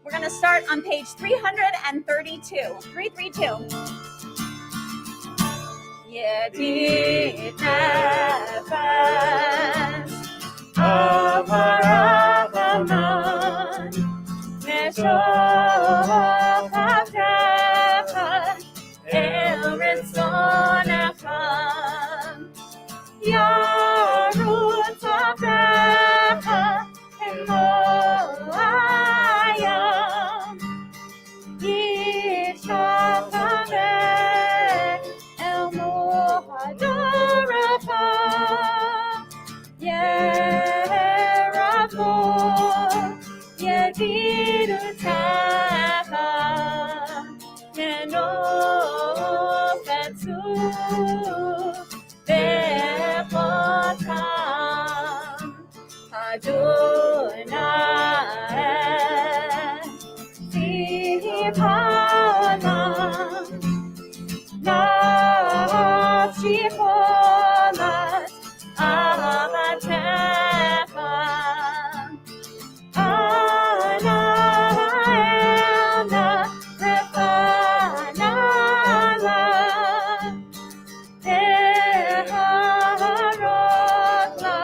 We're going to start on page 332. 332. Yedid nefesh avarachaman meshochatecha el ritzonecha yarutz avdecha eloayam yishachaveh el muhadorecha yeravo yedidutecha menofetzu bepotam Adonai Tipalam Nafshi cholat avatecha Ana elna refanala Teharotla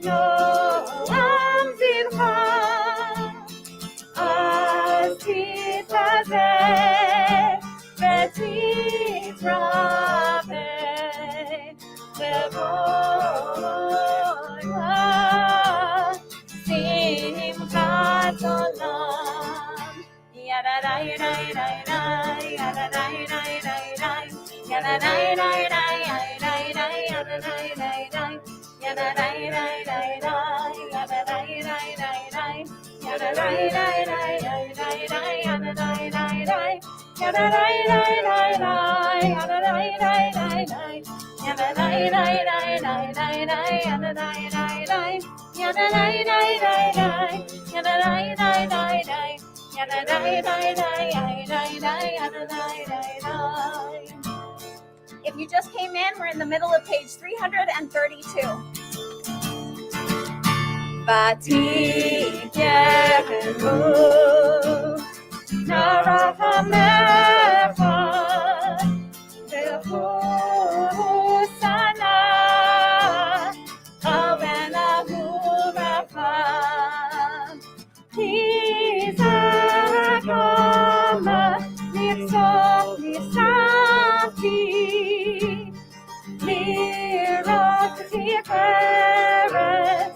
Noam zivcha Asitazeh Vetitrape Levoya Simchat Olam Yadadai-dai-dai-dai Yadadai-dai-dai-dai Yadadai-dai-dai Yadadai-dai-dai Yadadai-dai-dai Yadadai-dai-dai If you just came in, we're in the middle of page 332. Vatikeru narachamecha v'chusana avenahuracha tizakama nifsok nisati lirot tiferet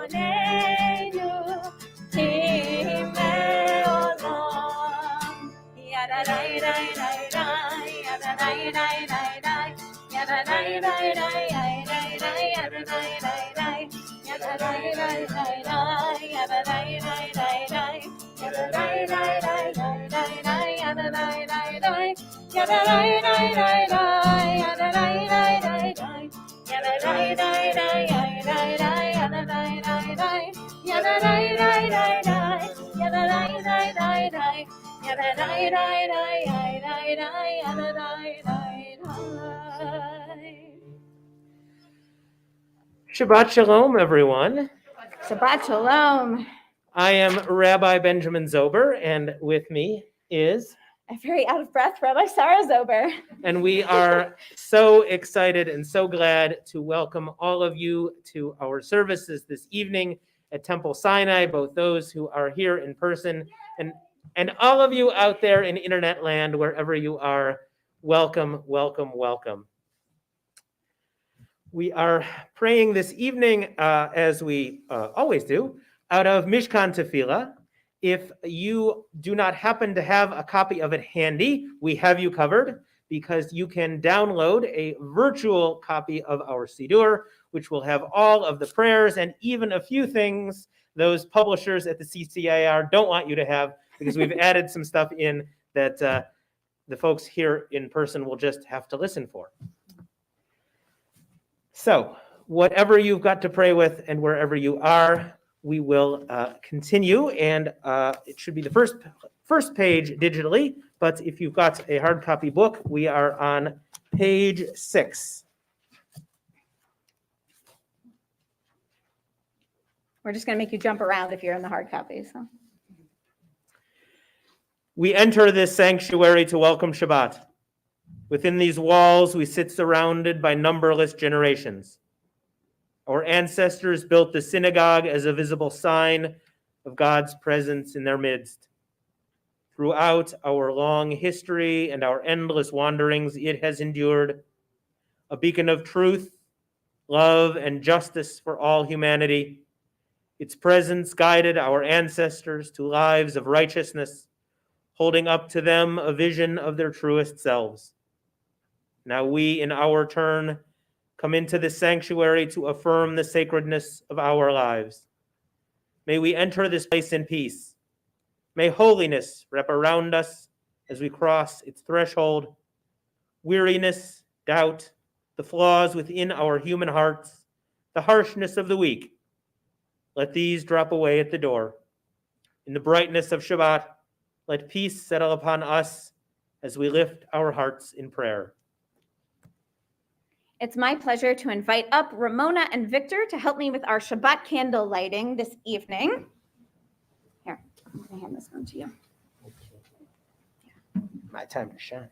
Lefonenu Shabbat Shalom, everyone. Shabbat Shalom. I am Rabbi Benjamin Zober, and with me is... I'm very out of breath, Rabbi Sarah Zober. And we are so excited and so glad to welcome all of you to our services this evening at Temple Sinai, both those who are here in person and all of you out there in internet land, wherever you are. Welcome, welcome, welcome. We are praying this evening, as we always do, out of Mishkan Tefillah. If you do not happen to have a copy of it handy, we have you covered, because you can download a virtual copy of our Siddur, which will have all of the prayers and even a few things those publishers at the CCIR don't want you to have, because we've added some stuff in that the folks here in person will just have to listen for. So, whatever you've got to pray with and wherever you are, we will continue, and it should be the first page digitally, but if you've got a hard copy book, we are on page 6. We're just going to make you jump around if you're in the hard copy. So. We enter this sanctuary to welcome Shabbat. Within these walls, we sit surrounded by numberless generations. Our ancestors built the synagogue as a visible sign of God's presence in their midst. Throughout our long history and our endless wanderings, it has endured, a beacon of truth, love, and justice for all humanity. Its presence guided our ancestors to lives of righteousness, holding up to them a vision of their truest selves. Now we, in our turn, come into this sanctuary to affirm the sacredness of our lives. May we enter this place in peace. May holiness wrap around us as we cross its threshold. Weariness, doubt, the flaws within our human hearts, the harshness of the weak, let these drop away at the door. In the brightness of Shabbat, let peace settle upon us as we lift our hearts in prayer. It's my pleasure to invite up Ramona and Victor to help me with our Shabbat candle lighting this evening. Here, I'm going to hand this one to you. My time to shine.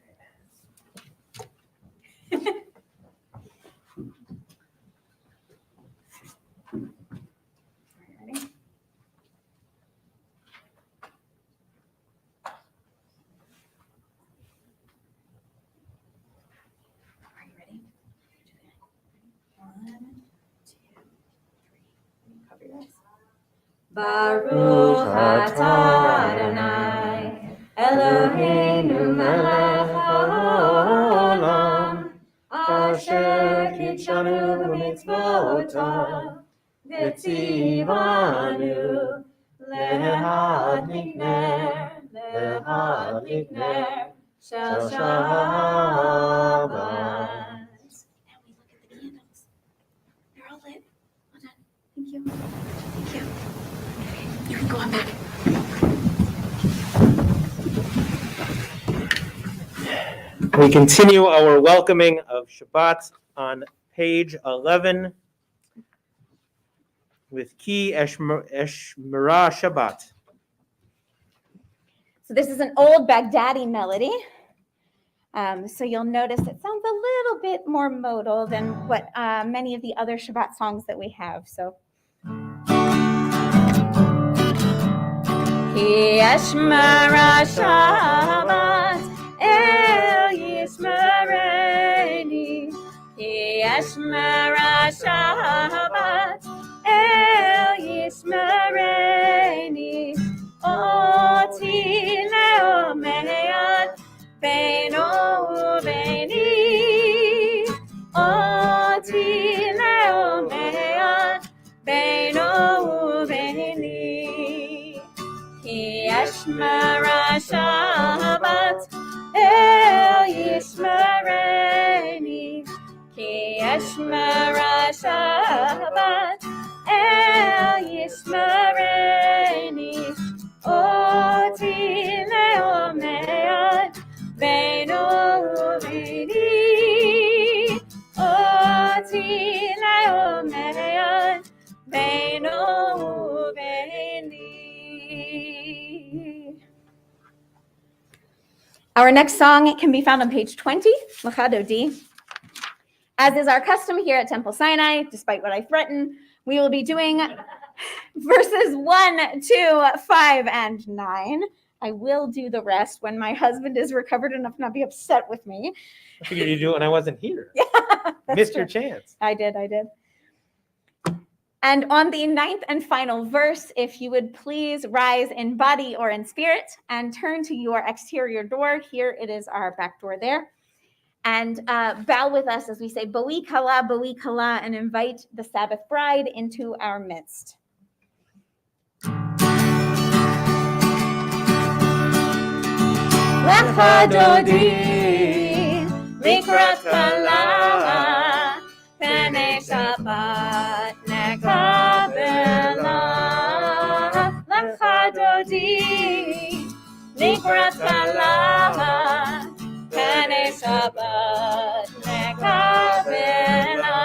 Baruch atah Adonai Eloheinu melech haolam asher kitshanu b'mitzvotav v'tzivanu lehadlik ner shel Shabbat. Now we look at the candles. They're all lit. Well done. Thank you. Thank you. You can go on back. We continue our welcoming of Shabbat on page 11 with Ki Eshmerah Shabbat. So this is an old Baghdadi melody. So you'll notice it sounds a little bit more modal than what many of the other Shabbat songs that we have. So. Ki Eshmerah Shabbat El Yishmereni. Ki Eshmerah Shabbat El Yishmereni. Oti leomead beino ubeini. ישמרה שבת, אל ישמרני, כי ישמרה שבת, אל ישמרני, אותי לעומד בינו וביני, אותי לעומד בינו וביני. Our next song can be found on page 20, Lecha Dodi. As is our custom here at Temple Sinai, despite what I threaten, we will be doing verses 1, 2, 5, and 9. I will do the rest when my husband is recovered enough not be upset with me. I figured you'd do it when I wasn't here. Yeah, Missed your chance. I did. And on the 9th and final verse, if you would please rise in body or in spirit and turn to your exterior door. Here it is, our back door there. And bow with us as we say, Boi Kala, and invite the Sabbath bride into our midst. Lecha Dodi, Likrat Kala, Penei Shabbat Nekabela. Lecha Dodi, Likrat Kala, Penei Shabbat Nekabela.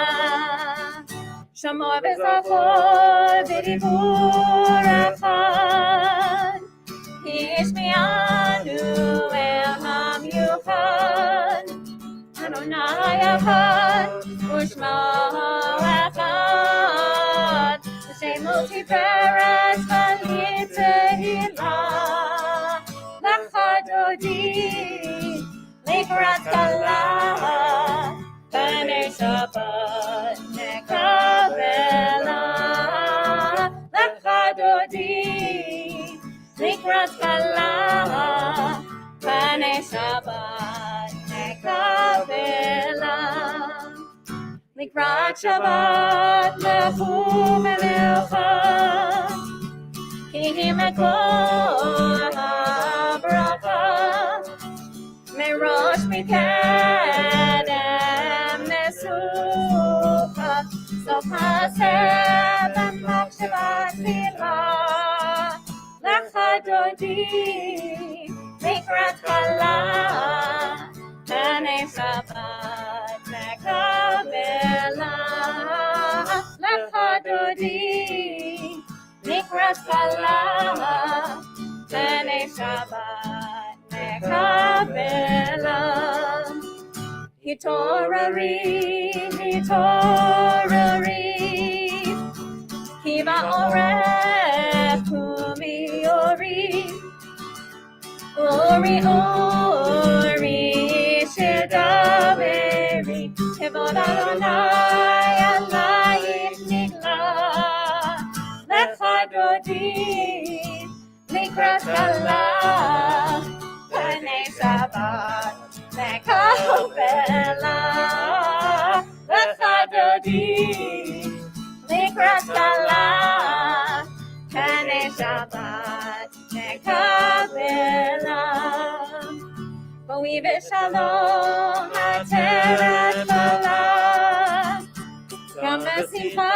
Shamor v'zachor v'dibur echad, Yishmianu el hamiuchad, Adonai echad, Ushma echad, Shemo tiferet v'yitehila, Lecha Dodi, Likrat Kala, Penei Shabbat Nekabela. Lecha Dodi, Likrat Kala, Penei Shabbat Nekabela. Likrat Shabbat lechu melcha, ki hi mekor habracha, merosh mikedem nesucha, sof haseh b'machshavas tefillah. Lecha Dodi, Likrat Kala, Penei Shabbat Nekabela. Lecha Dodi, Likrat Kala, Penei Shabbat Nekabela. Hitorari, Kiva Orech Kumi Ori, Shedaveri, Kevod Adonai Alayim Nigla. Lecha Dodi, Likrat Kala, Penei Shabbat Nekabela. Lecha Dodi, Likrat Kala, Penei Shabbat Nekabela. Boi v'shalom hateret bala, Gam b'simcha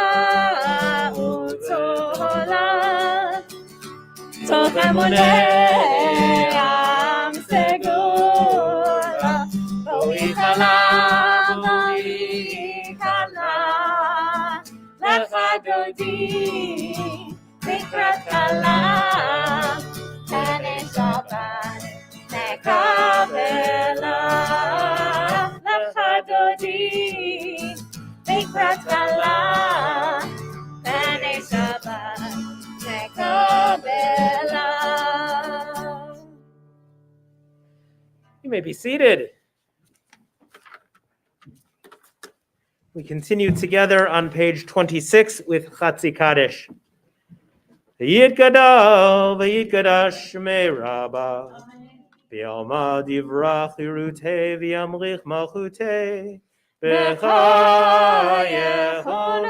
u'tola, Toch emunei am segula. Boi kala, Lecha Dodi, Likrat Kala, Penei Shabbat Nekabela. Lecha Dodi, Likrat Kala, Penei Shabbat Nekabela. You may be seated. We continue together on page 26 with Chatzi Kaddish. V'yitgadal v'yitgadash shmei Rabbah, v'yalma divrach yirutei v'yamlich malchutei, b'chayechon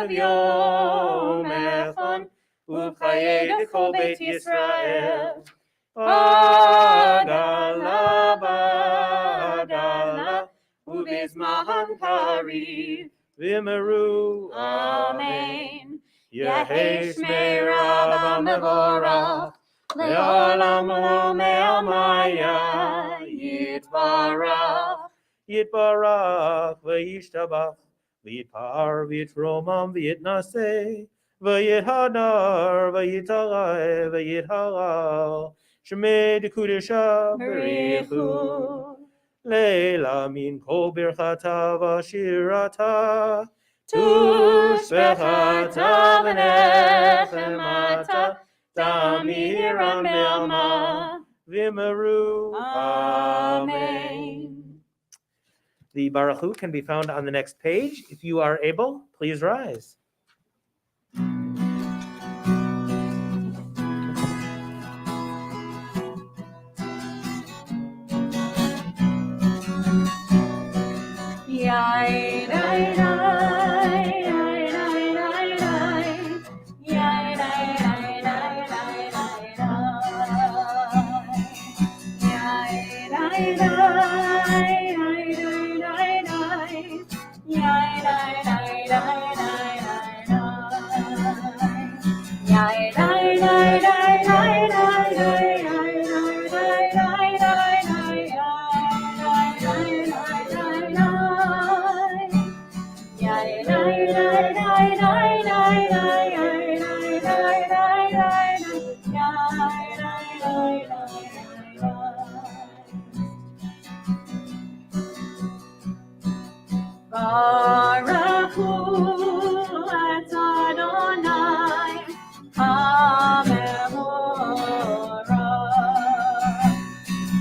v'yom echon, u'chayei dekol Beit Yisrael, Bagala, bagala, ubizmahan kariv, v'meru, Amen. Yehesh me'rab mevorach, le'olam me'amaya, yitbarach, yitbarach, v'yishtabach, v'yitpar, v'yitromam, v'yitnaseh, v'yithadar, v'yitalai, v'yithalal, shemei dekudesha, berichu, leila min kol birchata v'shirata, Tushbechata v'nechemata, Tamiran be'alma, v'meru. Amen. The Baruch Hu can be found on the next page. If you are able, please rise. Yai, dai, dai. Baruch Hu et Adonai, HaMevorach.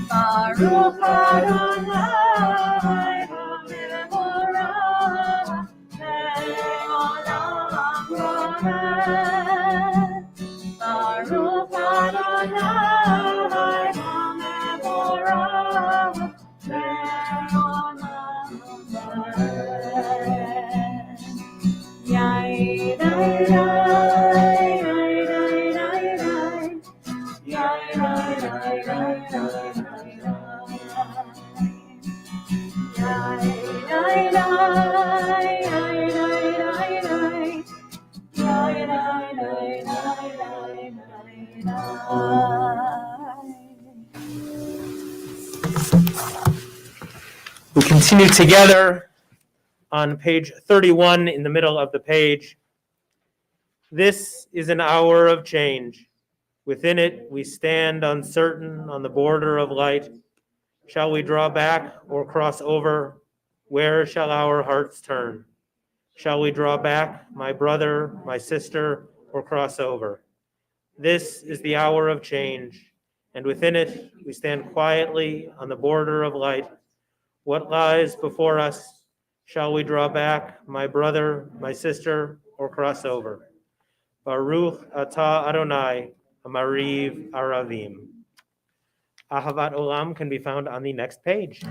Baruch Adonai, HaMevorach, Le'olam Vaed. Baruch Adonai, HaMevorach, Le'olam Vaed. Yai, dai, dai, yai, dai, dai, We continue together on page 31 in the middle of the page. This is an hour of change. Within it, we stand uncertain on the border of light. Shall we draw back or cross over? Where shall our hearts turn? Shall we draw back, my brother, my sister, or cross over? This is the hour of change, and within it, we stand quietly on the border of light. What lies before us? Shall we draw back, my brother, my sister, or cross over? Baruch atah Adonai, Amariv Aravim. Ahavat Olam can be found on the next page.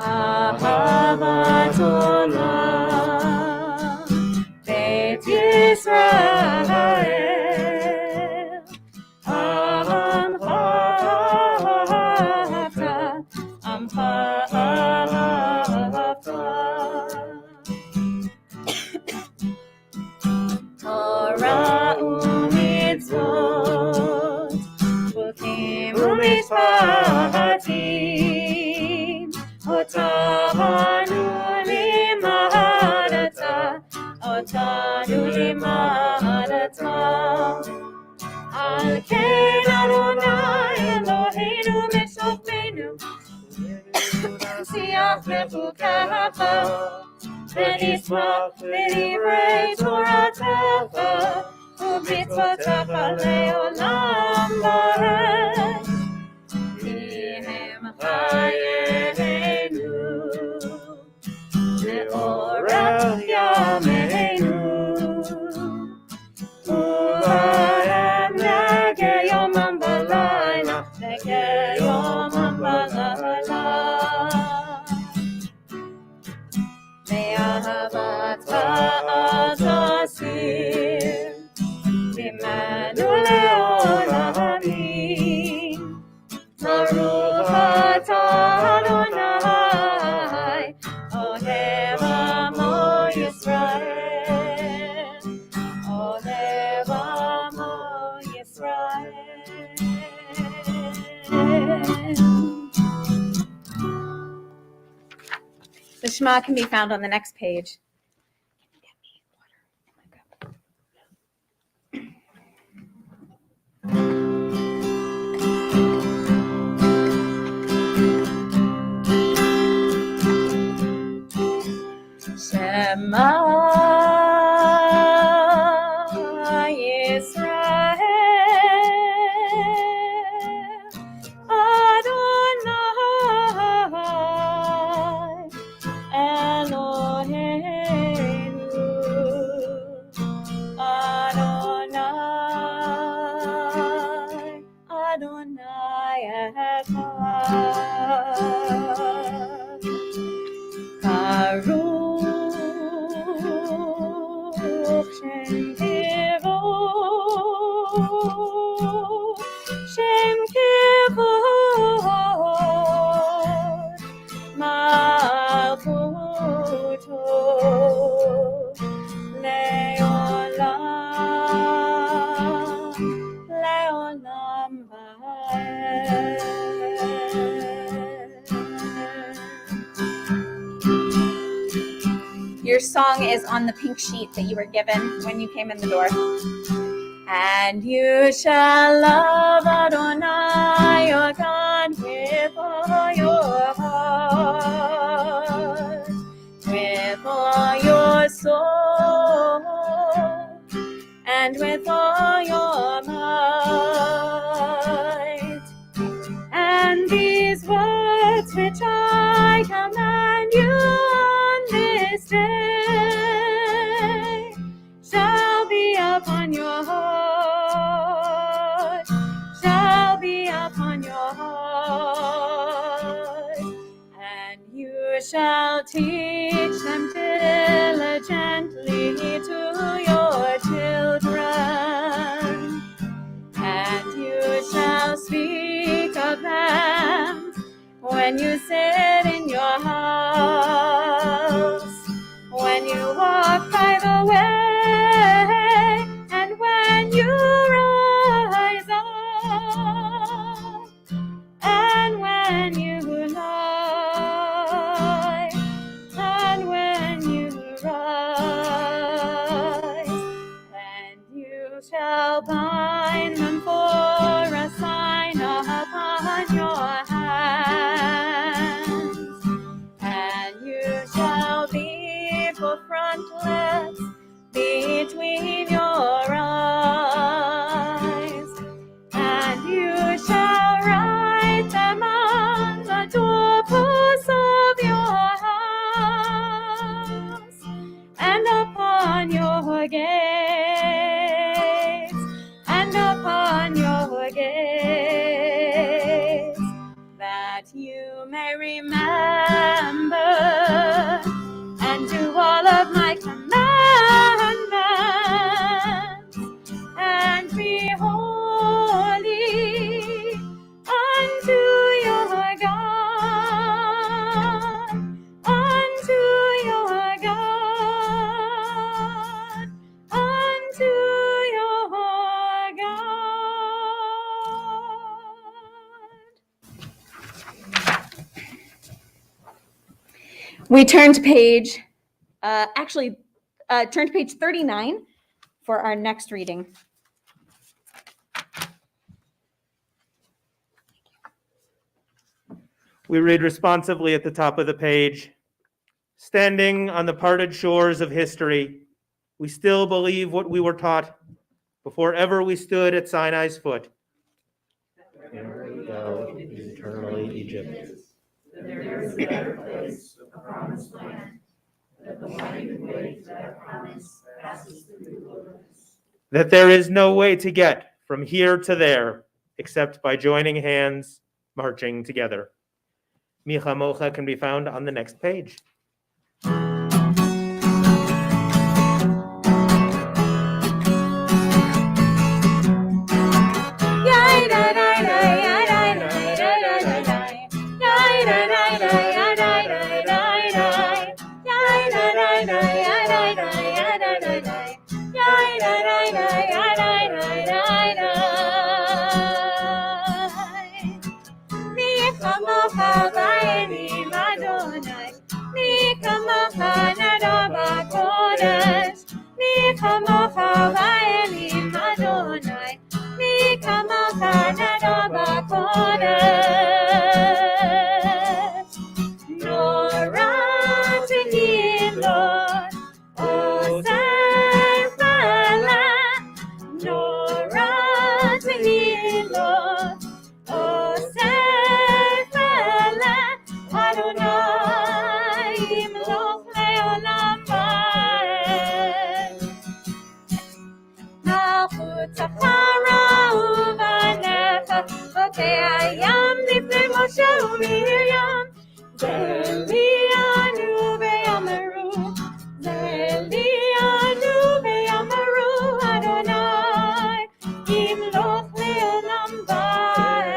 Ahavat Olam, Beit Yisrael, Amcha ahavta, Torah u'mitzvot, Chukim u'mishpatim, Otanu limadata, Al ken Adonai Eloheinu meshofenu, Siach lechukecha, V'nismach l'divrei Toratecha, U'mitzvotecha le'olam vaed. Kihem chayeinu, Le'orech yameinu, U'vahem nege yomam v'layla, Nege yomam v'layla. Me'ahavat ha'azazim, The Shema can be found on the next page. Shema Yisrael Adonai Eloheinu Adonai Adonai Echad Baruch Shem Kivod Malchuto Leolam Va'ed. Your song is on the pink sheet that you were given when you came in the door. And you shall love Adonai your God with all your heart, with all your soul, and with all your might. And these words which I command you on this day shall be upon your heart, shall be upon your heart, and you shall teach them diligently to your children, and you shall speak of them when you sit in your house, when you walk by the way, and when you rise up, and when you lie, and when you rise, and you shall bind them for a sign upon your hands, and you shall be for frontlets between your eyes, and you shall write them on the doorposts of your house and upon your gates, and upon your gates, that you may remember and do all of my commandments, and be holy unto your God, unto your God, unto your God. We turn to page, turn to page 39 for our next reading. We read responsively at the top of the page, standing on the parted shores of history, we still believe what we were taught before ever we stood at Sinai's foot. Where we go, eternally Egypt. There is a better place, a promised land, that the winding way to that promise passes through the wilderness. That there is no way to get from here to there except by joining hands, marching together. Micha Mocha can be found on the next page. Yehova Elim Adonai, Mi Kamocha Nado Bakodesh. Nora Tehillim Lord, Oser Pala. Nora Tehillim Lord, Oser Pala. Adonai Imloch Leolam Vaed. Malchut Zachara uvanecha, Vokei Hayam Lifnei Moshe uMiriam. Zelianu ve'amaru, Zelianu ve'amaru, Adonai Imloch le'olam vaed.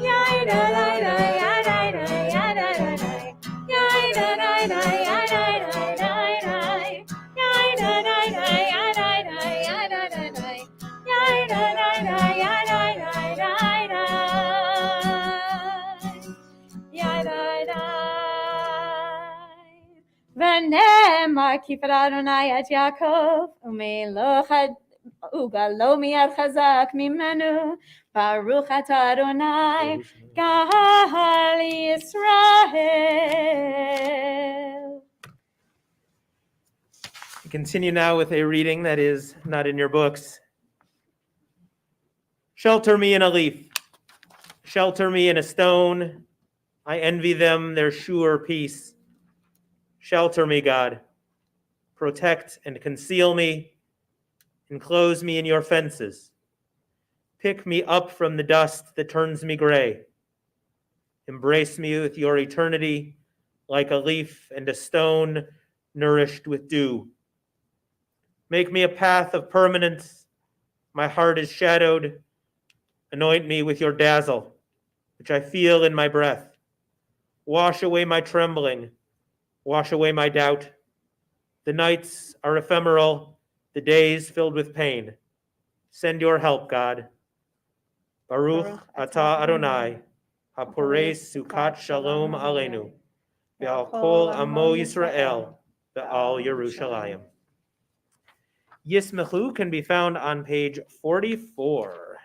Yai-da-dai-dai, yai-dai-dai, yai-dai-dai-dai, yai-da-dai-dai, yai-dai-dai-dai-dai, yai-da-dai-dai, yai-dai-dai, yai-dai-dai-dai, yai-da-dai-dai, yai-dai-dai-dai-dai. V'nemar kifar Adonai et Yaakov, u'meloch ugalo mi'ad chazak mimenu. Baruch atah Adonai, Gal Yisrael. We continue now with a reading that is not in your books. Shelter me in a leaf. Shelter me in a stone. I envy them their sure peace. Shelter me, God. Protect and conceal me. Enclose me in your fences. Pick me up from the dust that turns me gray. Embrace me with your eternity, like a leaf and a stone nourished with dew. Make me a path of permanence. My heart is shadowed. Anoint me with your dazzle, which I feel in my breath. Wash away my trembling. Wash away my doubt. The nights are ephemeral, the days filled with pain. Send your help, God. Baruch atah Adonai, haporeis sukat shalom aleinu, ve'al kol amo Yisrael, ve'al Yerushalayim. Yismechu can be found on page 44.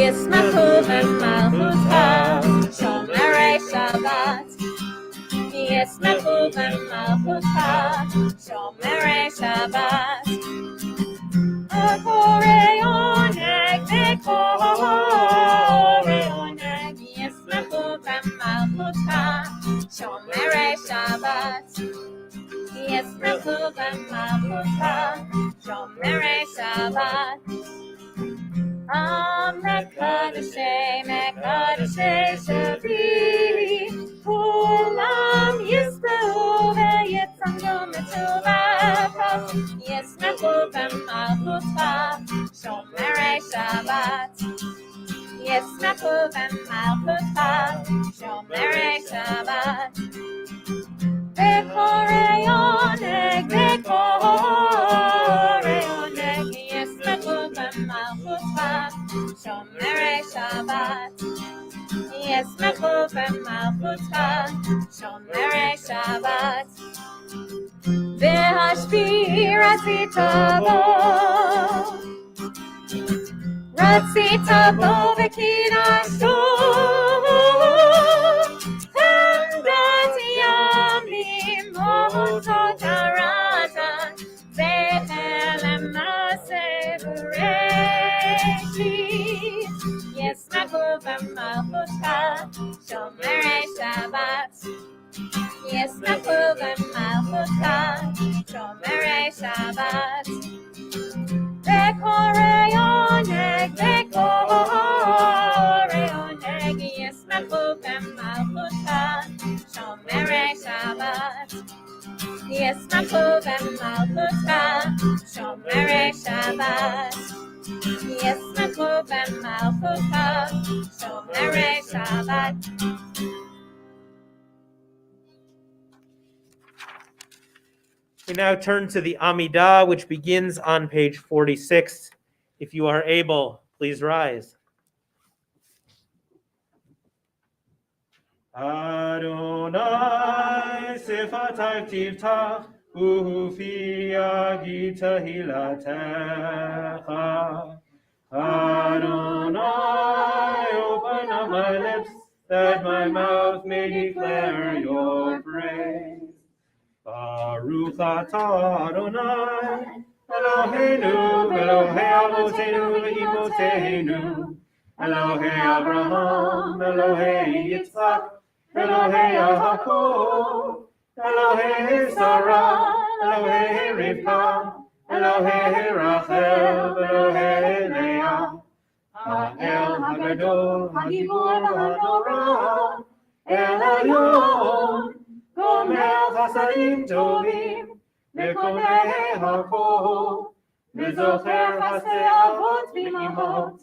Yismachu v'malchutcha, shomerei Shabbat. Yismachu v'malchutcha, shomerei Shabbat. Akorei oneg ve'korei oneg. Yismachu v'malchutcha, shomerei Shabbat. Yismachu v'malchutcha, shomerei Shabbat. Mekadashei, Mekadashei Shavi, Kulam Yisrael ve'yitzamdu metuvav, Yismechu v'malchutcha, shomerei Shabbat. Yismechu v'malchutcha, shomerei Shabbat. Ve'korei oneg, ve'korei oneg, Yismechu v'malchutcha, shomerei Shabbat. Yismechu v'malchutcha, shomerei Shabbat. Ve'hashpi ratzita bo ve'kidashto, Hamdat yamim motot haratan, ve'chelem naseh b'reshit. Yismachu v'malchutcha, shomerei Shabbat. Yismachu v'malchutcha, shomerei Shabbat. Ve'korei oneg, ve'korei oneg, Yismachu v'malchutcha, shomerei Shabbat. Yismachu v'malchutcha, shomerei Shabbat. Yismachu v'malchutcha, shomerei Shabbat. We now turn to the Amidah, which begins on page 46. If you are able, please rise. Adonai sifatai tiftach ufi yagi tehilatecha. Adonai, open up my lips, that my mouth may declare your praise. Baruch atah Adonai, Eloheinu, Elohei Avotenu ve'imotenu, Elohei Abraham, Elohei Yitzchak, Elohei Yaakov, Elohei Sarah, Elohei Rivka, Elohei Rachel, Elohei Leah, Ha'el Hagadol, Hagibor Ha'norah, El Elyon, Gomer Chasadim Tovim, Mekonei HaKol, Mezocher Chasdei Avot V'imot,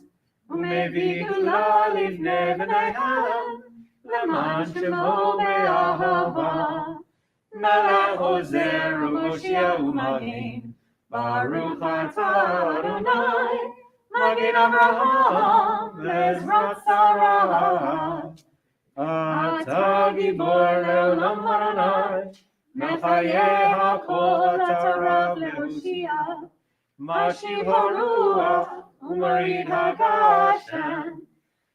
Umevi Gula Livnei B'neihem, Leman Shemo Be'ahava, Melech Ozer U'Moshia U'Magen, Baruch atah Adonai, Magen Avraham, Ezrat Sarah. Ata Gibor Le'olam Adonai, Mechayeh HaKol Ata Rav Le'Hoshia, Mashiv HaRuach U'Marid HaGashem,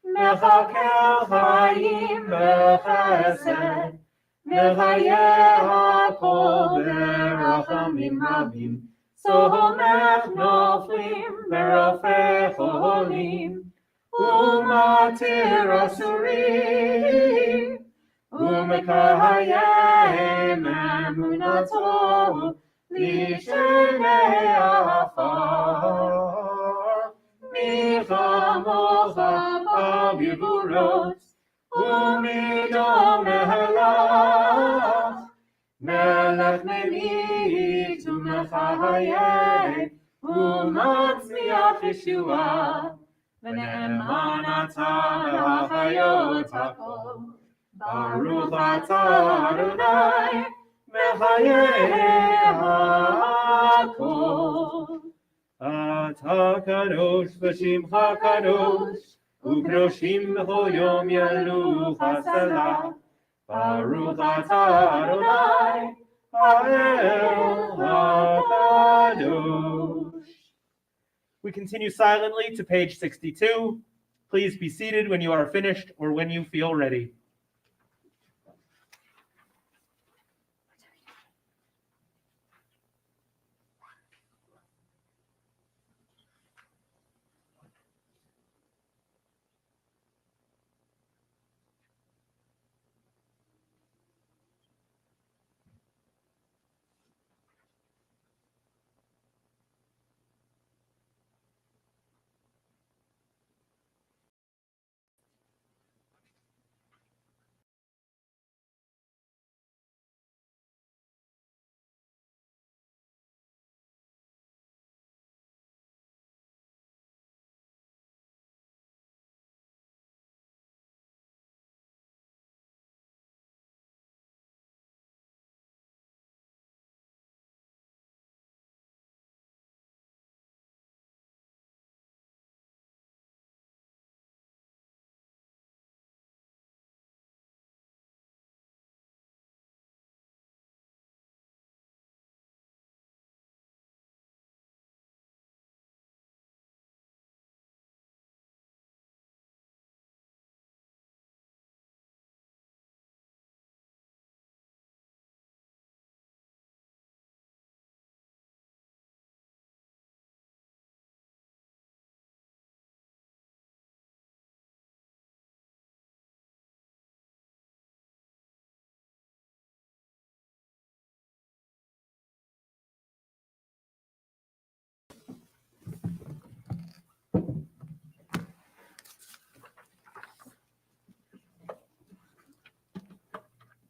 Mechakel Chayim B'Chesed, Mechayeh HaKol B'Rachamim Rabim, Somech Noflim B'Rofei Cholim, Umatir Asurim, Umekayem Emunato, Lishenei Afar, Michamocha Abiburot, Umidom Mehelach, Melech Memit Umechayem, Umatzmiach Yeshua, V'ne'eman atah le'achayot hakol, Baruch atah Adonai, mechayeh hakol. Atah kadosh v'shimcha kadosh, u'kadoshim b'chol yom yalucha selah. Baruch atah Adonai, ha'el hakadosh. We continue silently to page 62. Please be seated when you are finished or when you feel ready.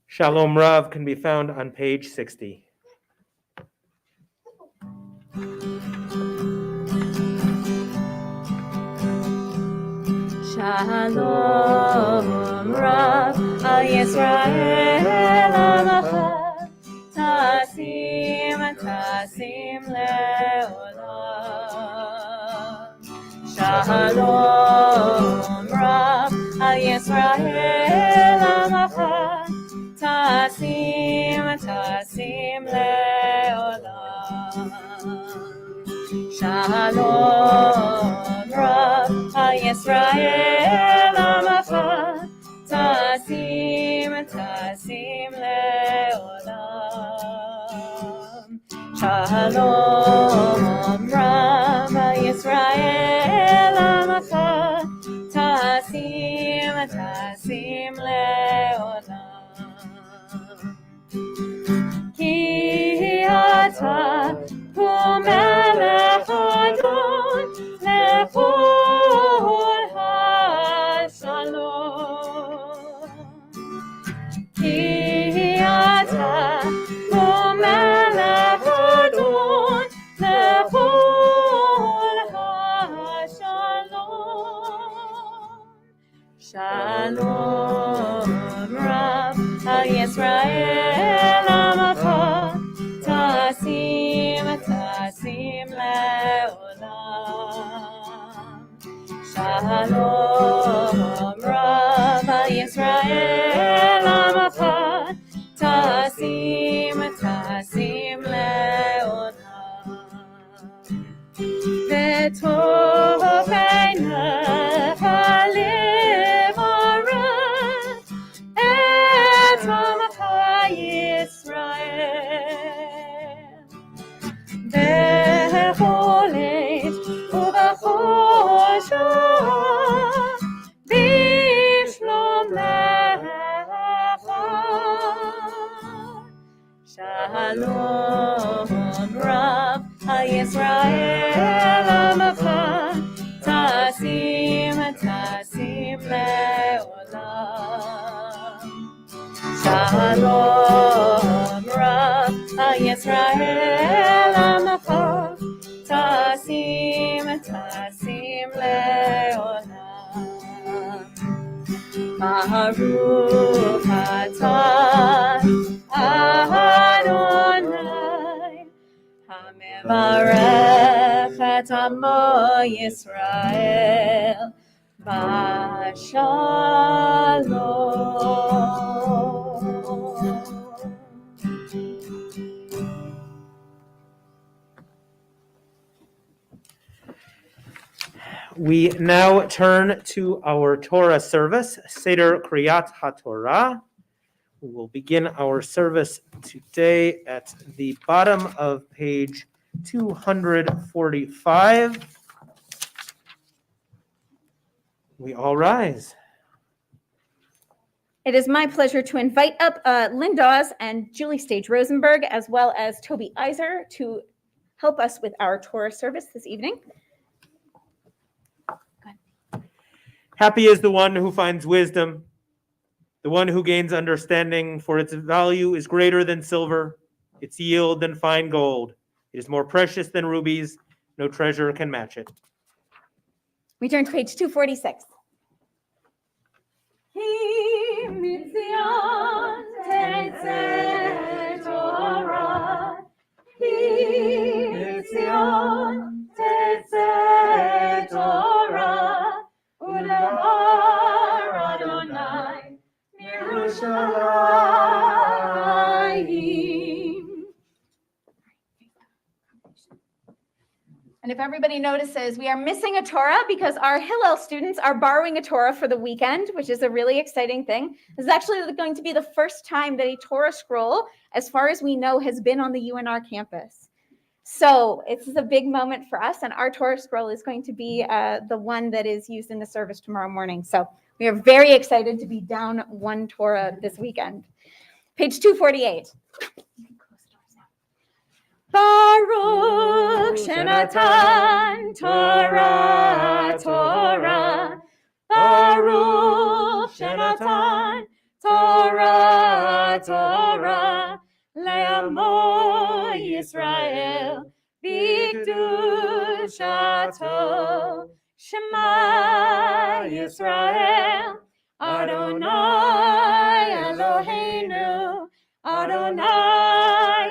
Shalom Rav can be found on page 60. Shalom Rav al Yisrael Amacha, Tasim le'olam. Shalom Rav al Yisrael Amacha, tasim tasim leolam. Shalom Rab Yisrael Amcha tasim tasim leolam. Shalom Rab Yisrael Amcha tasim tasim leolam. Ki ata hu melech adon lechol hashalom. Ki ata hu melech adon lechol hashalom. Shalom Rab al Yisrael Amcha tasim tasim leolam. Shalom Rab al Yisrael Amcha tasim tasim leolam. V'tov einach halevarach et amcha Yisrael. Bechol עת ובכל שעה בשלום לך. Shalom Rab Yisrael Amcha tasim tasim leolam. Shalom Rab Yisrael Amcha tasim tasim leolam. Baruch atah Adonai Hamevarech et amo Yisrael b'shalom. We now turn to our Torah service, Seder Kriyat HaTorah. We will begin our service today at the bottom of page 245. We all rise. It is my pleasure to invite up Lynn Dawes and Julie Stage Rosenberg, as well as Toby Eiser, to help us with our Torah service this evening. Happy is the one who finds wisdom, the one who gains understanding, for its value is greater than silver, its yield than fine gold. It is more precious than rubies. No treasure can match it. We turn to page 246. Ki mitzion tetzeh Torah, ki mitzion tetzeh Torah, ulemar Adonai Yerushalayim. And if everybody notices, we are missing a Torah because our Hillel students are borrowing a Torah for the weekend, which is a really exciting thing. This is actually going to be the first time that a Torah scroll, as far as we know, has been on the UNR campus. So it's a big moment for us, and our Torah scroll is going to be the one that is used in the service tomorrow morning. So we are very excited to be down one Torah this weekend. Page 248. Baruch Shenatan Torah Torah. Baruch Shenatan Torah Torah. Le'amo Yisrael b'kedushato. Shema Yisrael Adonai Eloheinu Adonai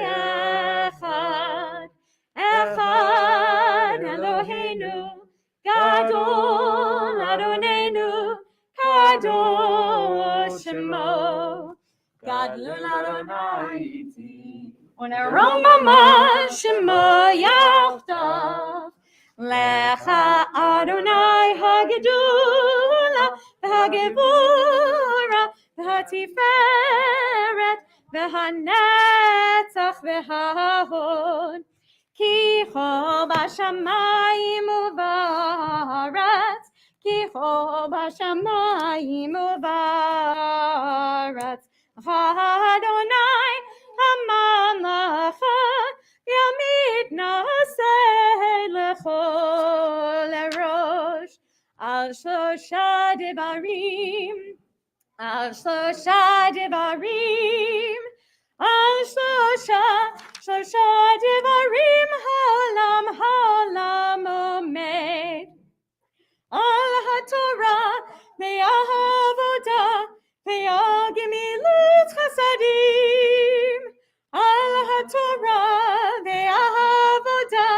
Echad. Echad Eloheinu Gadol Adonenu Kadosh Shemo. Gadlu l'Adonai iti. Uneroma shemo yachdav. Lecha Adonai hagedula v'hagevura v'hatiferet v'hanetzach v'hahod. Ki cho b'shamayim u'ba'aretz. Ki cho b'shamayim u'ba'aretz. Adonai hamamlacha yamid naseh lechol erosh. Al shlosha devarim. Al shlosha devarim. Al shlosha devarim haolam omed. Al haTorah ve'ahavodah ve'agimilut chasadim. Al haTorah ve'ahavodah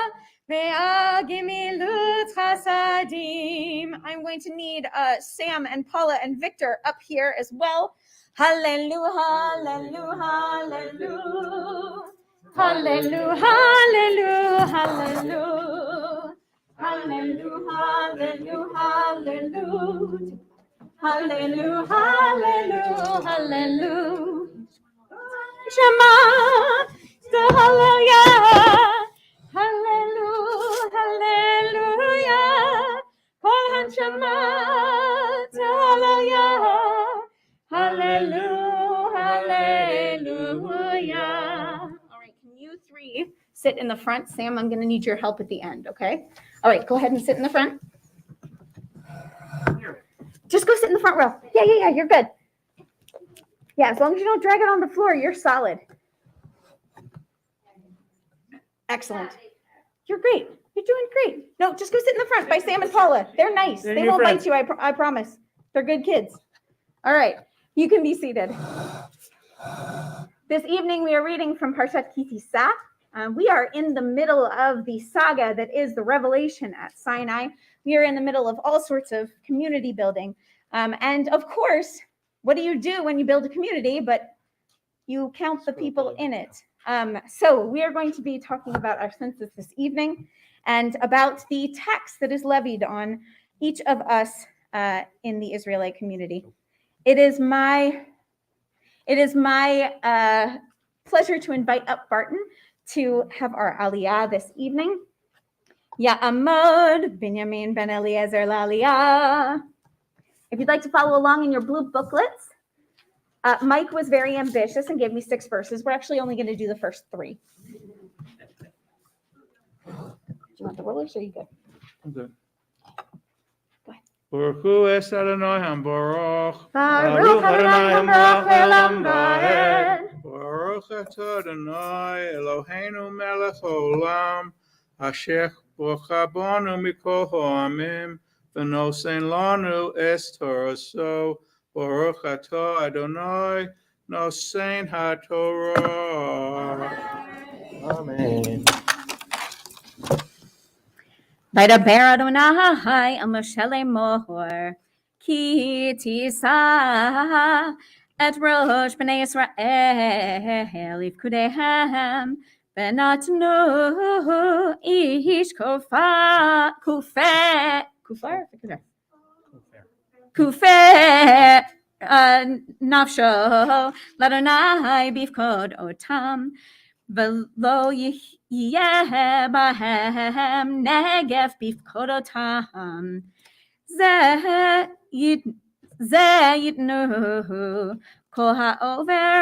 ve'agimilut chasadim. I'm going to need Sam and Paula and Victor up here as well. Hallelujah, hallelujah, hallelujah, hallelujah, hallelujah. Hallelujah, hallelujah, hallelujah. Hallelujah, hallelujah, hallelujah. Shema, hallelujah, hallelujah, hallelujah. Kol hanshama, hallelujah, hallelujah, hallelujah. All right, can you three sit in the front? Sam, I'm going to need your help at the end, okay? All right, go ahead and sit in the front. Just go sit in the front row. Yeah, you're good. Yeah, as long as you don't drag it on the floor, you're solid. Excellent. You're great. You're doing great. No, just go sit in the front by Sam and Paula. They're nice. They won't bite you, I promise. They're good kids. All right, you can be seated. This evening, we are reading from Parshat Ki Tisa. We are in the middle of the saga that is the revelation at Sinai. We are in the middle of all sorts of community building. And of course, what do you do when you build a community? But you count the people in it. So we are going to be talking about our census this evening and about the tax that is levied on each of us in the Israelite community. It is my pleasure to invite up Barton to have our aliyah this evening. Ya'amod Binyamin ben Eliezer la'aliyah. If you'd like to follow along in your blue booklets, Mike was very ambitious and gave me 6 verses. We're actually only going to do the first 3. Do you want the rollers or are you good? I'm good. Go ahead. Baruch Hu es Adonai HaMbaruch. Baruch Adonai HaMelech le'olam va'ed. Baruch atah Adonai Eloheinu melech haolam, asher bocha banu mikol ha'amim, v'nosen lanu es toraso. Baruch atah Adonai nosen haTorah. Amen. Vaydaber Adonai el Moshe lamoar, ki tisa et rosh b'nei Yisrael yifkudehem v'natnu ish kufer nafsho l'Adonai bifkod otam v'lo yeh bahem negev bifkodotam zeh yitnu kol ha'over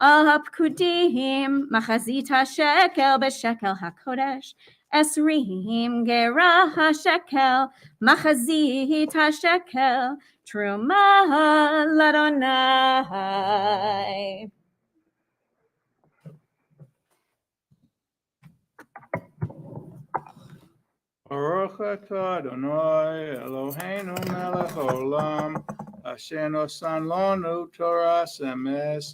al hapkudim machazit hashekel b'shekel hakodesh esrim gerah hashekel machazit hashekel truma l'Adonai. Baruch atah Adonai Eloheinu melech haolam, asher nosan lanu Toras emes,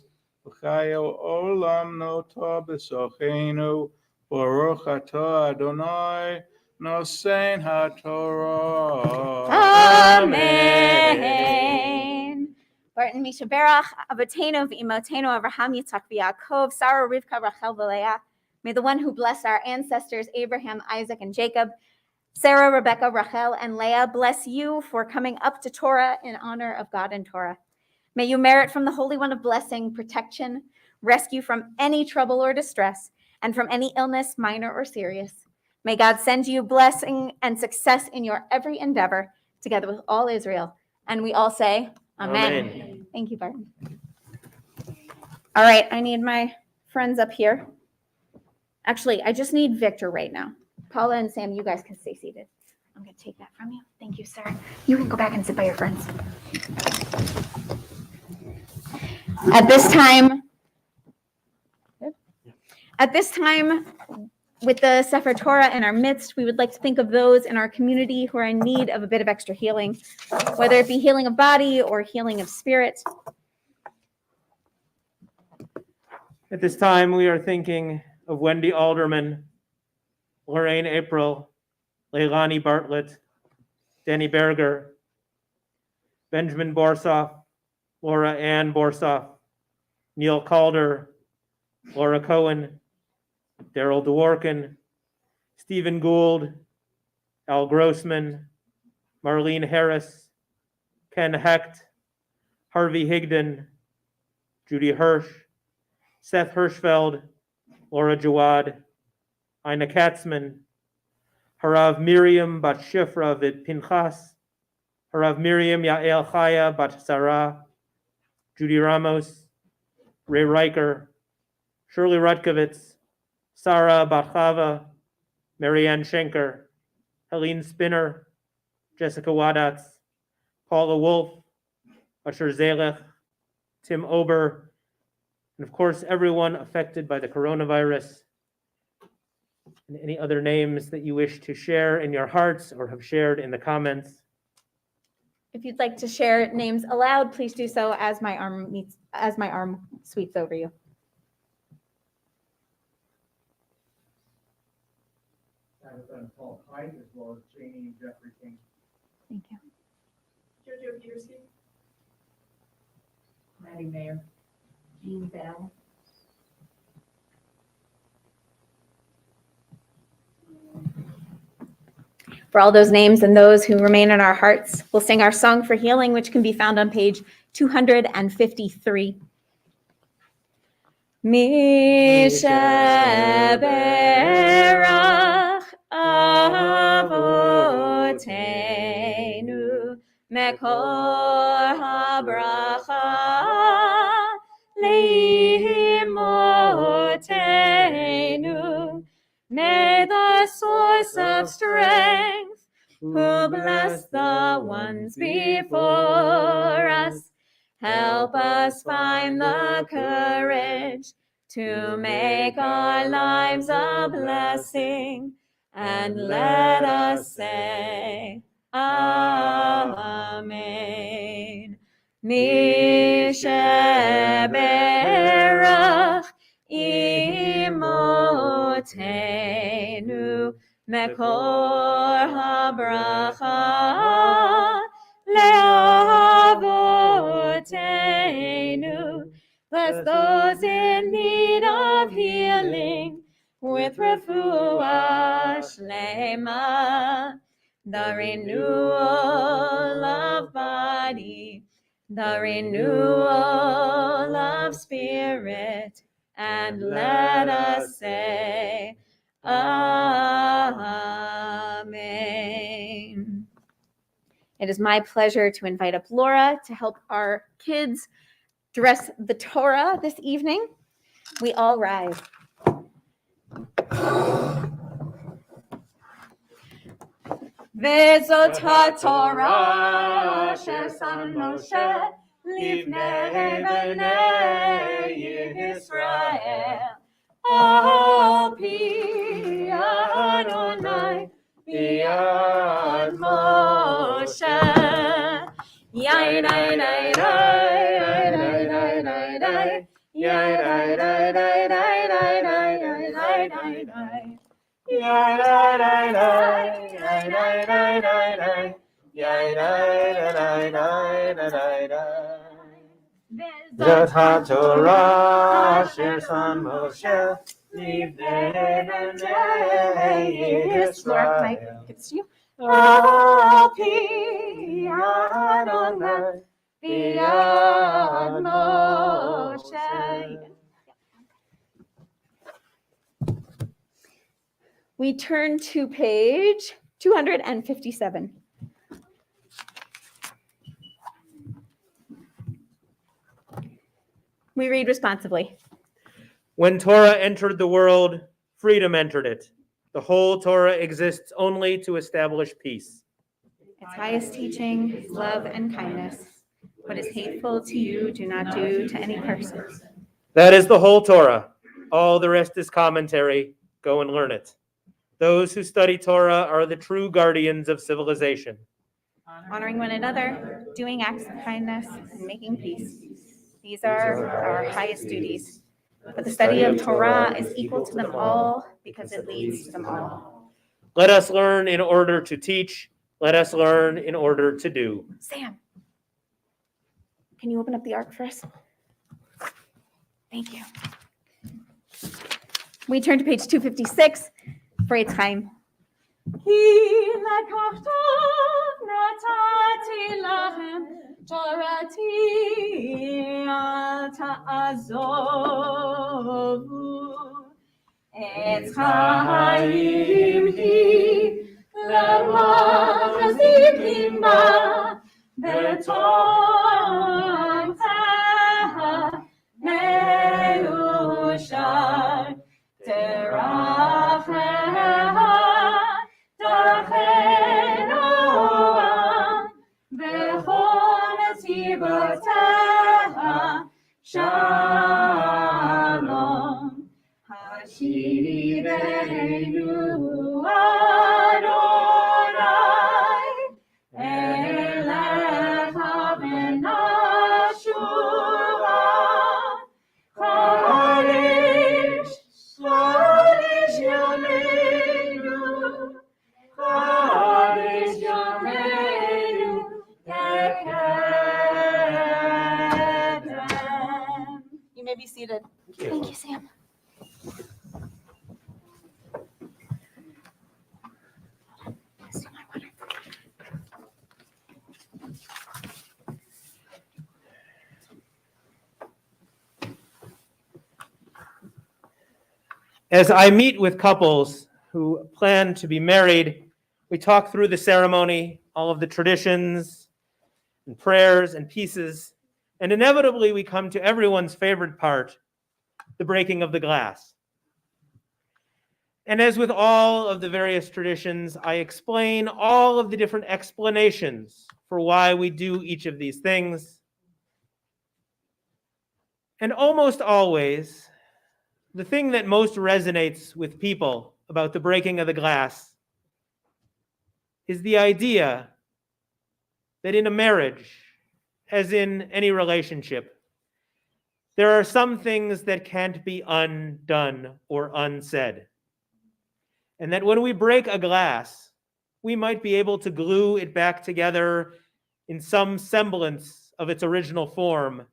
v'chayo olam noto b'socheinu. Baruch atah Adonai nosen haTorah. Amen. Barton Misha Berach, Avotenu v'Imotenu Avraham Yitzchak v'Yaakov, Sarah, Rivka, Rachel v'Leah. May the one who blessed our ancestors Abraham, Isaac, and Jacob, Sarah, Rebecca, Rachel, and Leah, bless you for coming up to Torah in honor of God and Torah. May you merit from the Holy One of blessing, protection, rescue from any trouble or distress, and from any illness, minor or serious. May God send you blessing and success in your every endeavor, together with all Israel. And we all say, Amen. Amen. Thank you, Barton. All right, I need my friends up here. Actually, I just need Victor right now. Paula and Sam, you guys can stay seated. I'm going to take that from you. Thank you, sir. You can go back and sit by your friends. At this time, with the Sefer Torah in our midst, we would like to think of those in our community who are in need of a bit of extra healing, whether it be healing of body or healing of spirit. At this time, we are thinking of Wendy Alderman, Lorraine April, Leilani Bartlett, Danny Berger, Benjamin Borsoff, Laura Ann Borsoff, Neil Calder, Laura Cohen, Daryl Dworkin, Stephen Gould, Al Grossman, Marlene Harris, Ken Hecht, Harvey Higdon, Judy Hirsch, Seth Hirschfeld, Laura Jawad, Ina Katzman, Harav Miriam Bat Shifra Vid Pinchas, Harav Miriam Yael Chaya Bat Sarah, Judy Ramos, Ray Riker, Shirley Rutkovitz, Sarah Bat Chava, Marianne Schenker, Helene Spinner, Jessica Wadatz, Paula Wolf, Usher Zalech, Tim Ober, and of course, everyone affected by the coronavirus, and any other names that you wish to share in your hearts or have shared in the comments. If you'd like to share names aloud, please do so as my arm sweeps over you. Paul Hyde, as well as Janie and Jeffrey King. Thank you. Jojo Peterson, Maddie Mayer. Jean Bell, For all those names and those who remain in our hearts, we'll sing our song for healing, which can be found on page 253. Misha berach avotenu mekor habracha leimotenu. May the source of strength, who bless the ones before us, help us find the courage to make our lives a blessing, and let us say, Amen. Misha berach imotenu mekor habracha leavotenu. Bless those in need of healing with refuah shlema, the renewal of body, the renewal of spirit, and let us say, Amen. It is my pleasure to invite up Laura to help our kids dress the Torah this evening. We all rise. Vezot HaTorah asher san Moshe livnei bnei Yisrael al pi Adonai b'yad Moshe. Yai dai dai dai dai dai dai dai. Yai dai dai dai dai dai dai dai dai dai. Yai dai dai dai dai dai dai dai dai. Yai dai dai dai dai dai dai. Zot HaTorah Asher Son Moshe Livnei Bnei Yisrael It's you. Al Pi Adonai B'Yad Moshe. We turn to page 257. We read responsibly. When Torah entered the world, freedom entered it. The whole Torah exists only to establish peace. Its highest teaching is love and kindness. What is hateful to you, do not do to any person. That is the whole Torah. All the rest is commentary. Go and learn it. Those who study Torah are the true guardians of civilization. Honoring one another, doing acts of kindness, and making peace. These are our highest duties. But the study of Torah is equal to them all because it leads to them all. Let us learn in order to teach. Let us learn in order to do. Sam, can you open up the ark for us? Thank you. We turn to page 256 for a time. Etz Chaim hi l'mazikim ba b'torah me'ushar teracheha darachenu v'chol tzivotah shalom. Hashivenu Adonai elecha v'nashua Kodesh Kodesh Yameinu Kodesh Yameinu Tekedem. You may be seated. Thank you, Sam. As I meet with couples who plan to be married, we talk through the ceremony, all of the traditions and prayers and pieces, and inevitably we come to everyone's favorite part, the breaking of the glass. And as with all of the various traditions, I explain all of the different explanations for why we do each of these things. And almost always, the thing that most resonates with people about the breaking of the glass is the idea that in a marriage, as in any relationship, there are some things that can't be undone or unsaid. And that when we break a glass, we might be able to glue it back together in some semblance of its original form.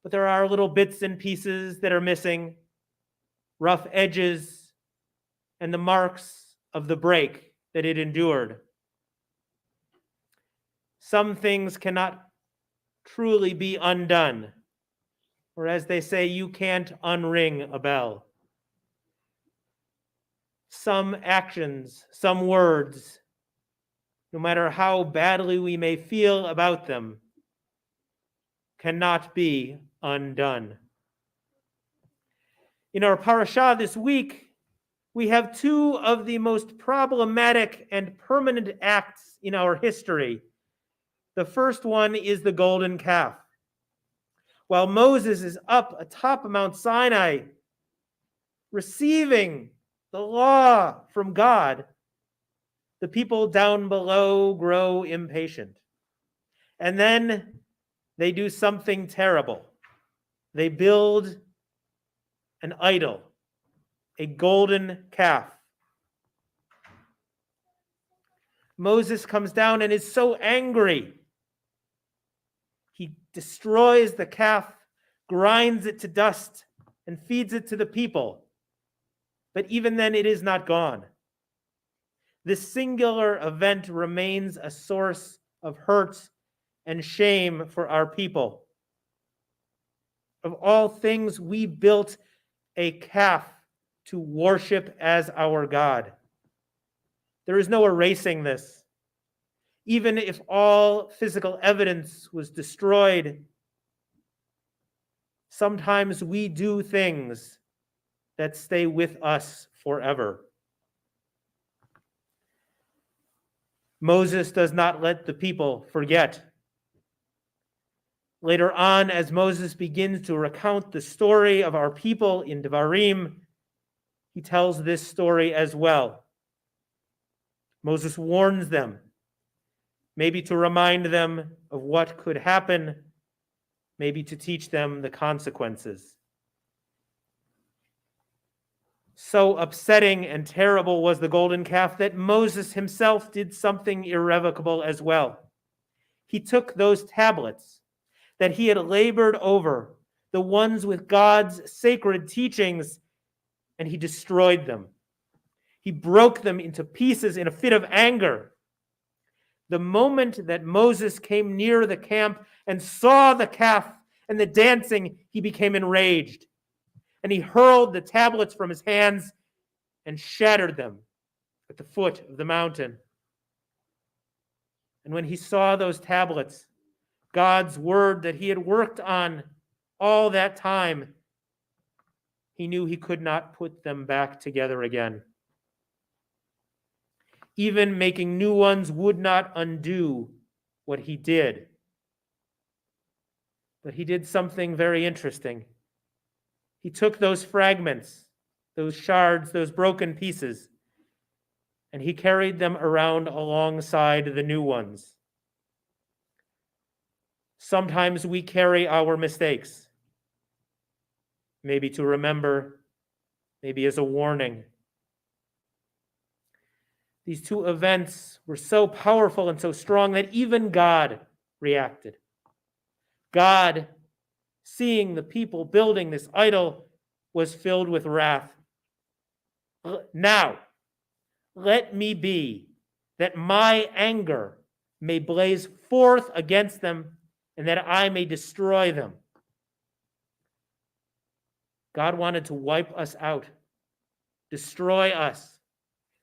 But there are little bits and pieces that are missing, rough edges, and the marks of the break that it endured. Some things cannot truly be undone, or as they say, you can't unring a bell. Some actions, some words, no matter how badly we may feel about them, cannot be undone. In our parashah this week, we have two of the most problematic and permanent acts in our history. The first one is the golden calf. While Moses is up atop Mount Sinai, receiving the law from God, the people down below grow impatient. And then they do something terrible. They build an idol, a golden calf. Moses comes down and is so angry. He destroys the calf, grinds it to dust, and feeds it to the people. But even then, it is not gone. This singular event remains a source of hurt and shame for our people. Of all things, we built a calf to worship as our God. There is no erasing this. Even if all physical evidence was destroyed, sometimes we do things that stay with us forever. Moses does not let the people forget. Later on, as Moses begins to recount the story of our people in Devarim, he tells this story as well. Moses warns them, maybe to remind them of what could happen, maybe to teach them the consequences. So upsetting and terrible was the golden calf that Moses himself did something irrevocable as well. He took those tablets that he had labored over, the ones with God's sacred teachings, and he destroyed them. He broke them into pieces in a fit of anger. The moment that Moses came near the camp and saw the calf and the dancing, he became enraged. And he hurled the tablets from his hands and shattered them at the foot of the mountain. And when he saw those tablets, God's word that he had worked on all that time, he knew he could not put them back together again. Even making new ones would not undo what he did. But he did something very interesting. He took those fragments, those shards, those broken pieces, and he carried them around alongside the new ones. Sometimes we carry our mistakes, maybe to remember, maybe as a warning. These two events were so powerful and so strong that even God reacted. God, seeing the people building this idol, was filled with wrath. Now, let me be, that my anger may blaze forth against them, and that I may destroy them. God wanted to wipe us out, destroy us,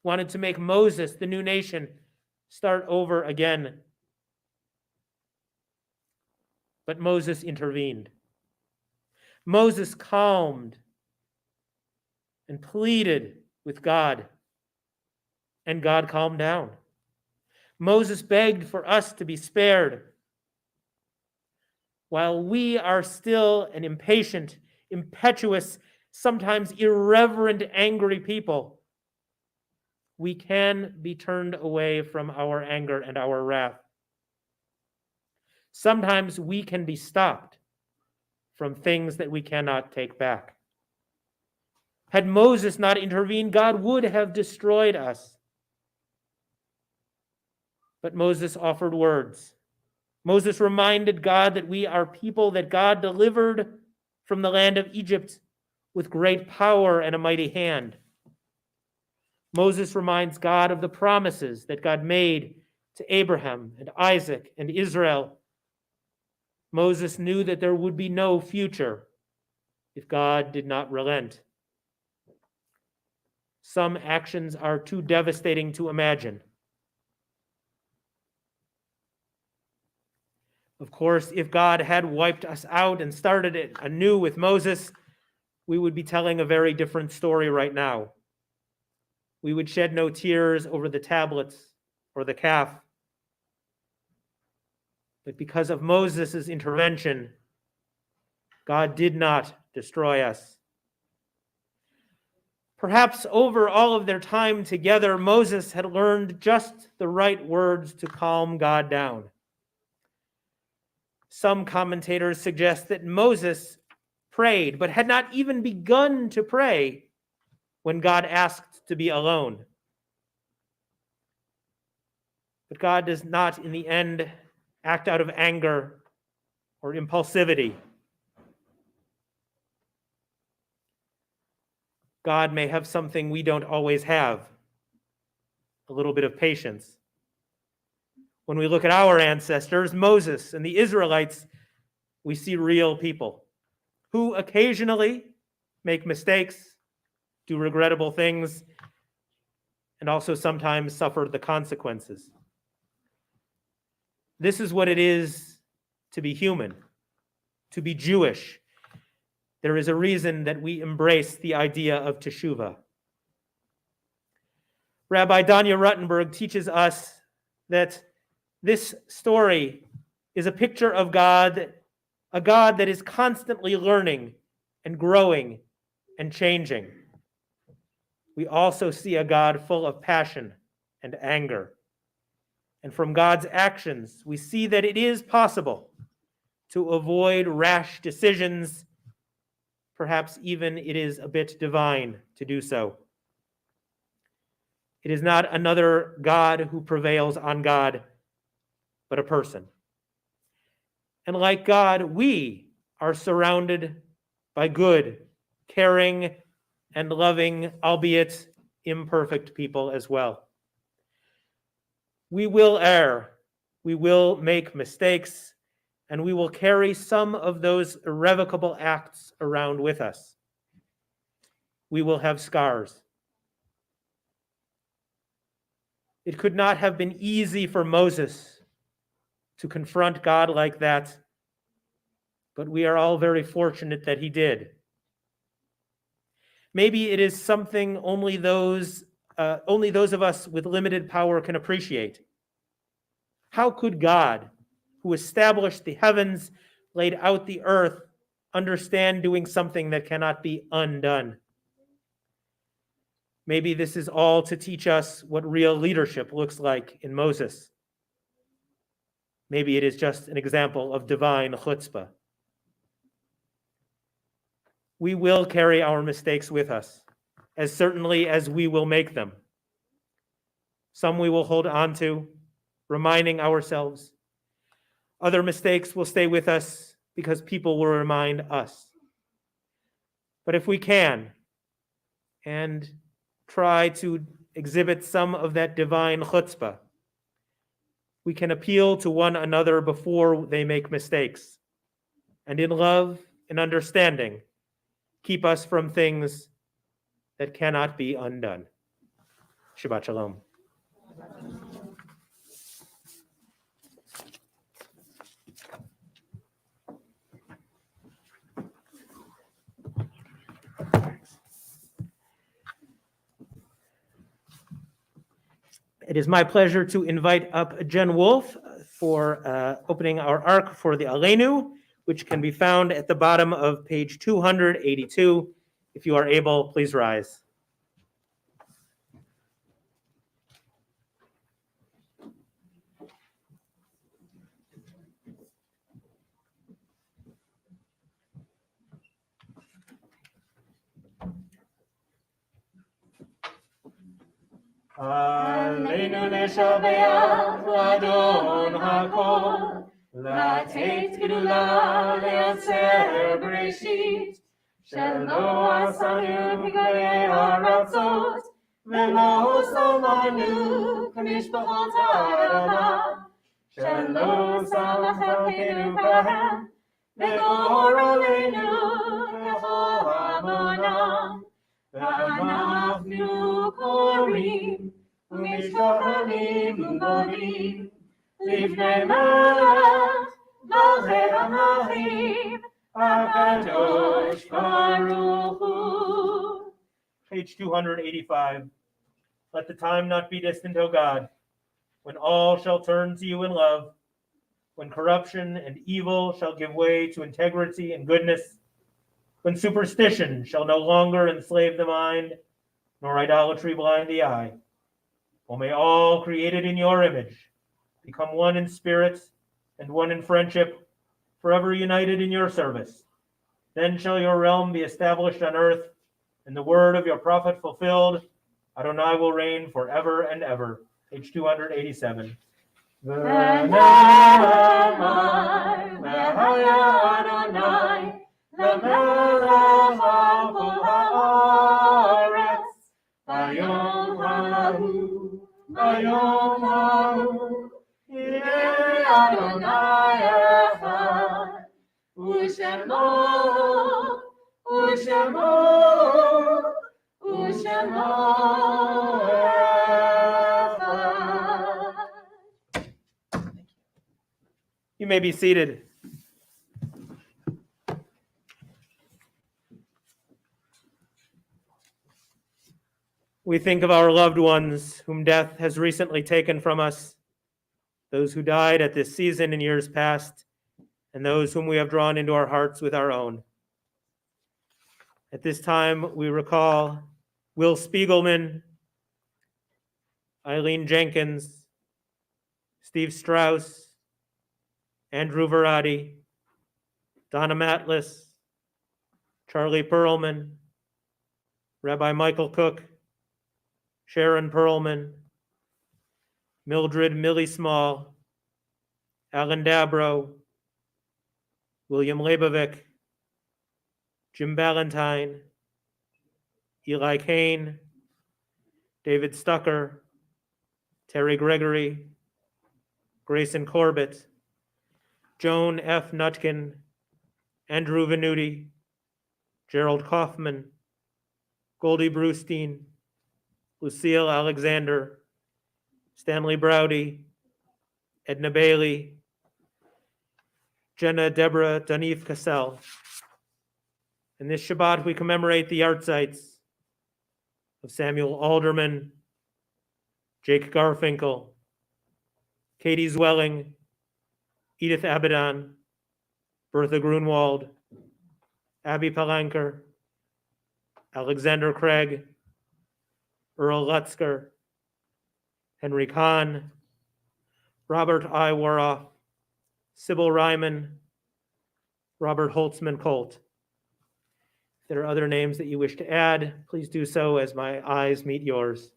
wanted to make Moses, the new nation, start over again. But Moses intervened. Moses calmed and pleaded with God, and God calmed down. Moses begged for us to be spared. While we are still an impatient, impetuous, sometimes irreverent, angry people, we can be turned away from our anger and our wrath. Sometimes we can be stopped from things that we cannot take back. Had Moses not intervened, God would have destroyed us. But Moses offered words. Moses reminded God that we are people that God delivered from the land of Egypt with great power and a mighty hand. Moses reminds God of the promises that God made to Abraham and Isaac and Israel. Moses knew that there would be no future if God did not relent. Some actions are too devastating to imagine. Of course, if God had wiped us out and started it anew with Moses, we would be telling a very different story right now. We would shed no tears over the tablets or the calf. But because of Moses' intervention, God did not destroy us. Perhaps over all of their time together, Moses had learned just the right words to calm God down. Some commentators suggest that Moses prayed, but had not even begun to pray when God asked to be alone. But God does not, in the end, act out of anger, or impulsivity. God may have something we don't always have, a little bit of patience. When we look at our ancestors, Moses and the Israelites, we see real people who occasionally make mistakes, do regrettable things, and also sometimes suffer the consequences. This is what it is to be human, to be Jewish. There is a reason that we embrace the idea of teshuvah. Rabbi Danya Ruttenberg teaches us that this story is a picture of God, a God that is constantly learning and growing and changing. We also see a God full of passion and anger. And from God's actions, we see that it is possible to avoid rash decisions. Perhaps even it is a bit divine to do so. It is not another God who prevails on God, but a person. And like God, we are surrounded by good, caring, and loving, albeit imperfect people as well. We will err, we will make mistakes, and we will carry some of those irrevocable acts around with us. We will have scars. It could not have been easy for Moses to confront God like that, but we are all very fortunate that he did. Maybe it is something only those of us with limited power can appreciate. How could God, who established the heavens, laid out the earth, understand doing something that cannot be undone? Maybe this is all to teach us what real leadership looks like in Moses. Maybe it is just an example of divine chutzpah. We will carry our mistakes with us, as certainly as we will make them. Some we will hold on to, reminding ourselves. Other mistakes will stay with us because people will remind us. But if we can, and try to exhibit some of that divine chutzpah, we can appeal to one another before they make mistakes, and in love and understanding, keep us from things that cannot be undone. Shabbat Shalom. It is my pleasure to invite up Jen Wolf for opening our ark for the Aleinu, which can be found at the bottom of page 282. If you are able, please rise. Aleinu neshabeach l'Adon hakol, לתת גדולה ליוצר בראשית, שלא עשנו כגויי הארצות, ולא שמנו כמשפחות האדמה, שלא שם חלקנו כהם, וגורלנו ככל עוונם, ואנחנו קוראים ומשתחווים ובונים לפני מלך מלכי המלכים הקדוש ברוך הוא. Page 285. Let the time not be distant, O God, when all shall turn to you in love, when corruption and evil shall give way to integrity and goodness, when superstition shall no longer enslave the mind, nor idolatry blind the eye. O may all created in your image become one in spirit and one in friendship, forever united in your service. Then shall your realm be established on earth, and the word of your prophet fulfilled. Adonai will reign forever and ever. Page 287. ונאמר, והיה אדוני למלך על כל הארץ, ביום ההוא, יהיה אדוני אחד, ושמו אחד. You may be seated. We think of our loved ones whom death has recently taken from us, those who died at this season in years past, and those whom we have drawn into our hearts with our own. At this time, we recall Will Spiegelman, Eileen Jenkins, Steve Strauss, Andrew Verratti, Donna Matlis, Charlie Perlman, Rabbi Michael Cook, Sharon Perlman, Mildred Millie Small, Alan Dabro, William Leibovic, Jim Ballantyne, Eli Kane, David Stucker, Terry Gregory, Grayson Corbett, Joan F. Nutkin, Andrew Venuti, Gerald Kaufman, Goldie Brewstein, Lucille Alexander, Stanley Browdy, Edna Bailey, Jenna Deborah Dunif Cassell. In this Shabbat, we commemorate the yartzites of Samuel Alderman, Jake Garfinkel, Katie Zwelling, Edith Abadan, Bertha Grunwald, Abby Palanker, Alexander Craig, Earl Lutzker, Henry Kahn, Robert I. Waroff, Sybil Ryman, Robert Holtzman Colt. If there are other names that you wish to add, please do so as my eyes meet yours.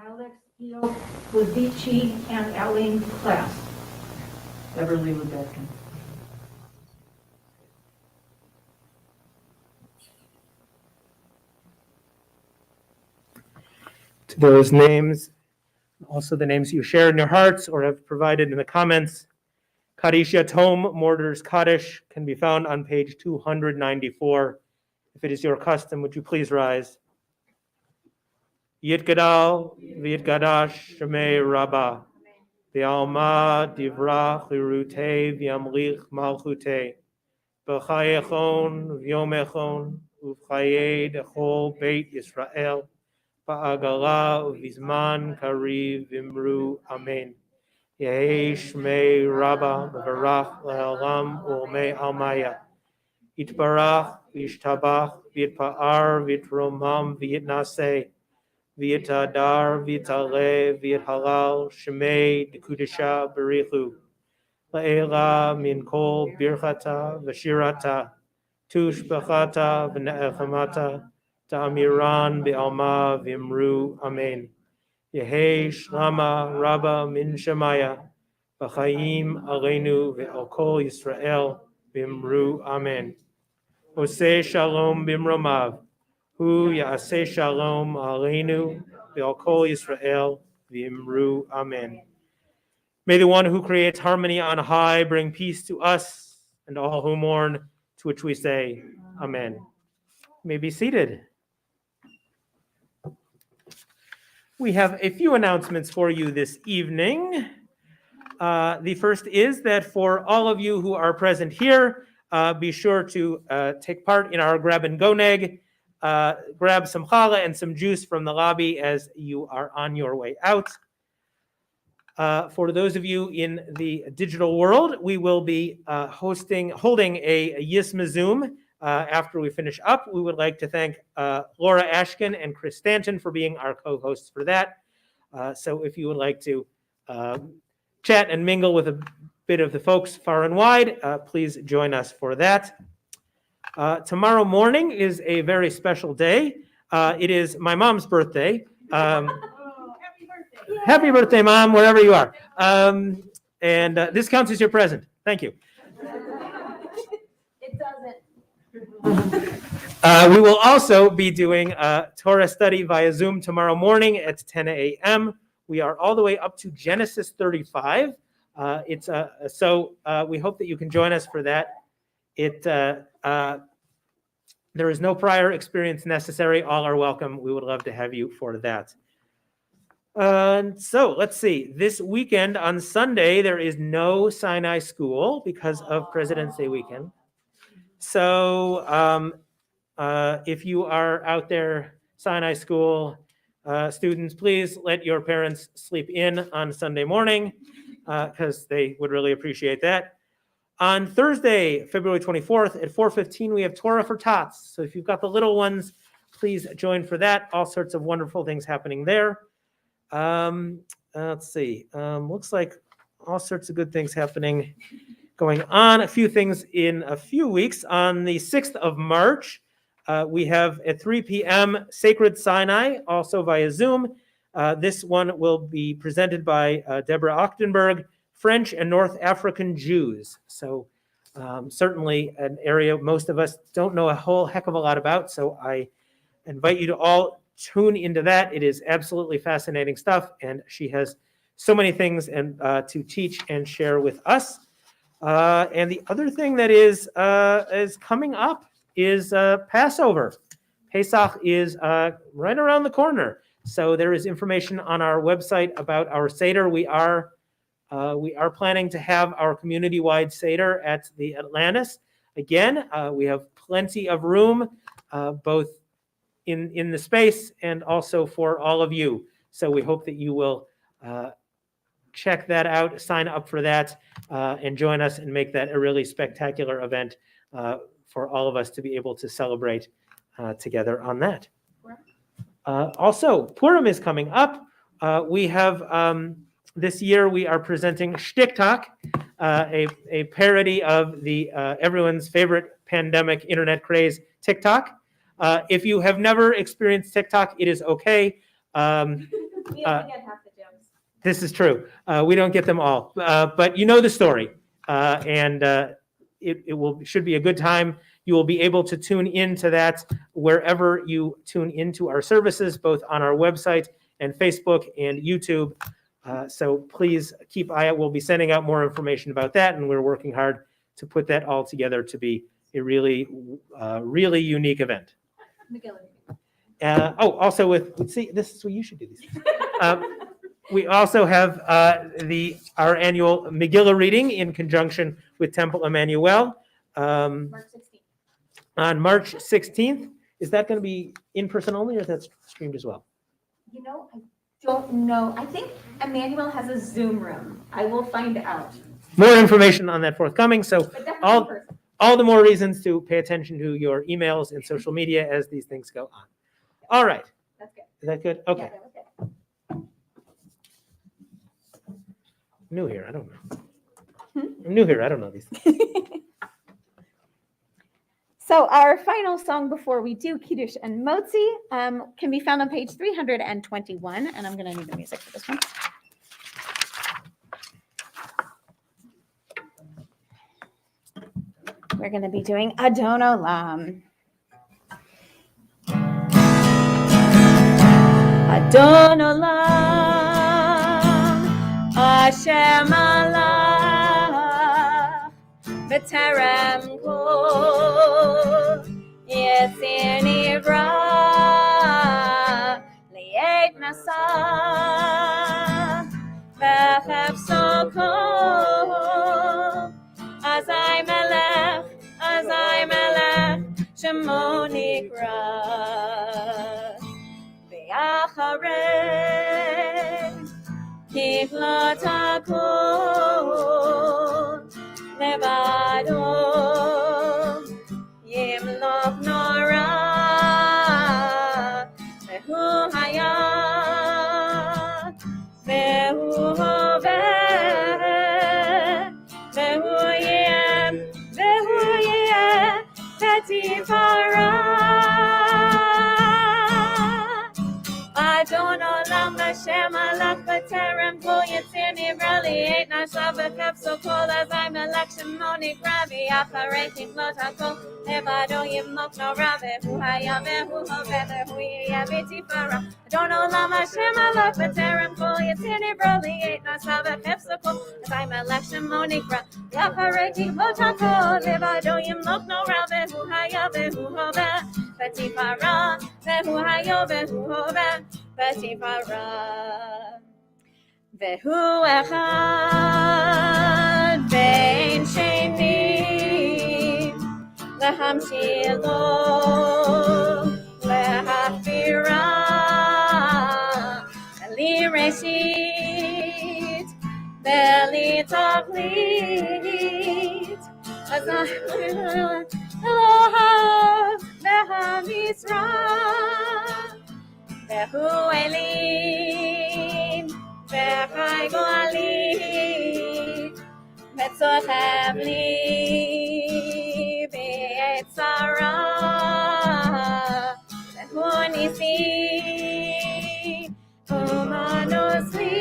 Alex Eo Ludici and Aline Klass. Beverly Lubetkin. To those names, also the names you shared in your hearts or have provided in the comments, Kaddish Yatom Mortar's Kaddish can be found on page 294. If it is your custom, would you please rise? Yitgadal v'yitgadash shemei Rabbah v'alma divrach l'rutei v'yamlich malchutei b'chayechon v'yomechon uv'chayei dechol beit Yisrael ba'agala uv'izman kariv v'imru amen. Yehei shmei Rabbah v'varach le'olam u'mei almaya yitbarach v'yishtabach v'yitpa'ar v'yitromam v'yitnaseh V'yitadar, v'yitaleh, v'yithalal, shemei, dekudesha, berichu. La'ela, min kol, birchata, v'shirata, tush b'chata, v'ne'echamata, ta'amiran, b'alma, v'imru, amen. Yehei shlama, rabba, min shemaya, v'chayim, aleinu, v'al kol Yisrael, v'imru, amen. Oseh shalom b'mromav. Hu ya'aseh shalom aleinu v'al kol Yisrael v'imru amen. May the one who creates harmony on high bring peace to us and all who mourn, to which we say, amen. You may be seated. We have a few announcements for you this evening. The first is that for all of you who are present here, be sure to take part in our grab and go neg. Grab some challah and some juice from the lobby as you are on your way out. For those of you in the digital world, we will be holding a Yisma Zoom after we finish up. We would like to thank Laura Ashkin and Chris Stanton for being our co-hosts for that. So if you would like to chat and mingle with a bit of the folks far and wide, please join us for that. Tomorrow morning is a very special day. It is my mom's birthday. Happy birthday, Mom, wherever you are. And this counts as your present. Thank you. It doesn't. We will also be doing Torah study via Zoom tomorrow morning at 10 a.m. We are all the way up to Genesis 35. So we hope that you can join us for that. There is no prior experience necessary. All are welcome. We would love to have you for that. So let's see. This weekend on Sunday, there is no Sinai school because of President's Day weekend. So if you are out there, Sinai school students, please let your parents sleep in on Sunday morning because they would really appreciate that. On Thursday, February 24th at 4:15, we have Torah for Tots. So if you've got the little ones, please join for that. All sorts of wonderful things happening there. Let's see. Looks like all sorts of good things happening going on. A few things in a few weeks. On the 6th of March, we have at 3 p.m. Sacred Sinai, also via Zoom. This one will be presented by Deborah Ochtenberg, French and North African Jews. So certainly an area most of us don't know a whole heck of a lot about. So I invite you to all tune into that. It is absolutely fascinating stuff. And she has so many things to teach and share with us. And the other thing that is coming up is Passover. Pesach is right around the corner. So there is information on our website about our Seder. We are planning to have our community-wide Seder at the Atlantis. Again, we have plenty of room, both in the space and also for all of you. So we hope that you will check that out, sign up for that, and join us and make that a really spectacular event for all of us to be able to celebrate together on that. Also, Purim is coming up. We have this year we are presenting Shtiktok, a parody of the everyone's favorite pandemic internet craze, TikTok. If you have never experienced TikTok, it is okay. We only get half the jokes. This is true. We don't get them all, but you know the story, and it should be a good time. You will be able to tune into that wherever you tune into our services, both on our website and Facebook and YouTube. So please keep eye out. We'll be sending out more information about that, and we're working hard to put that all together to be a really, really unique event. Also this is what you should do these things. We also have our annual Megillah reading in conjunction with Temple Emmanuel. March 16th. On March 16th. Is that going to be in person only, or is that streamed as well? You know, I don't know. I think Emmanuel has a Zoom room. I will find out. More information on that forthcoming. So But definitely in person. all the more reasons to pay attention to your emails and social media as these things go on. All right. That's good. Is that good? Okay. Yeah, that was good. New here. I don't know. I'm new here. I don't know these things. So our final song before we do Kiddush and Motzi can be found on page 321, and I'm going to need the music for this one. We're going to be doing Adon Olam. Adon Olam, Hashem Allah, B'terem kol, Yetzir Nivra, Li'ed Nasa, V'chefso kol, Azai Melech, Shemo Nikra, V'acharei, Kiflot HaKol, Levado, Yimlok Nora, Vehu Haya, Vehu Hoveh, Vehu Yeh, Vehu Yeh, Veti Adon Olam Hashem Alach B'Terem Kol Yitzir Nivrali Eit Nashav V'Kapso Kol Azai Melech Shemoni Gravi Acharei Kiflot HaKol Levado Yimlok No Rave Hu Haya Ve'Hu Hove Ve'Hu Yeh V'Tifara Adon Olam Hashem Alach B'Terem Kol Yitzir Nivrali Eit Nashav V'Kapso Kol Azai Melech Shemoni Gravi Acharei Kiflot HaKol Levado Yimlok No Rave Hu Haya Ve'Hu Hove V'Tifara Ve'Hu Haya Ve'Hu Hove V'Tifara Ve'Hu Echad Ve'Ein Sheni Lehamshilo Lehafira Eli Reshit Ve'Eli Tachlit Elohav Ve'Hamisra Ve'Hu Elim Ve'Chai Goali Ve'Tzochev Li Ve'Etzara Ve'Hu Nisi Umanosli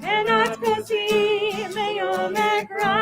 Menat Kosi Meyom Ekra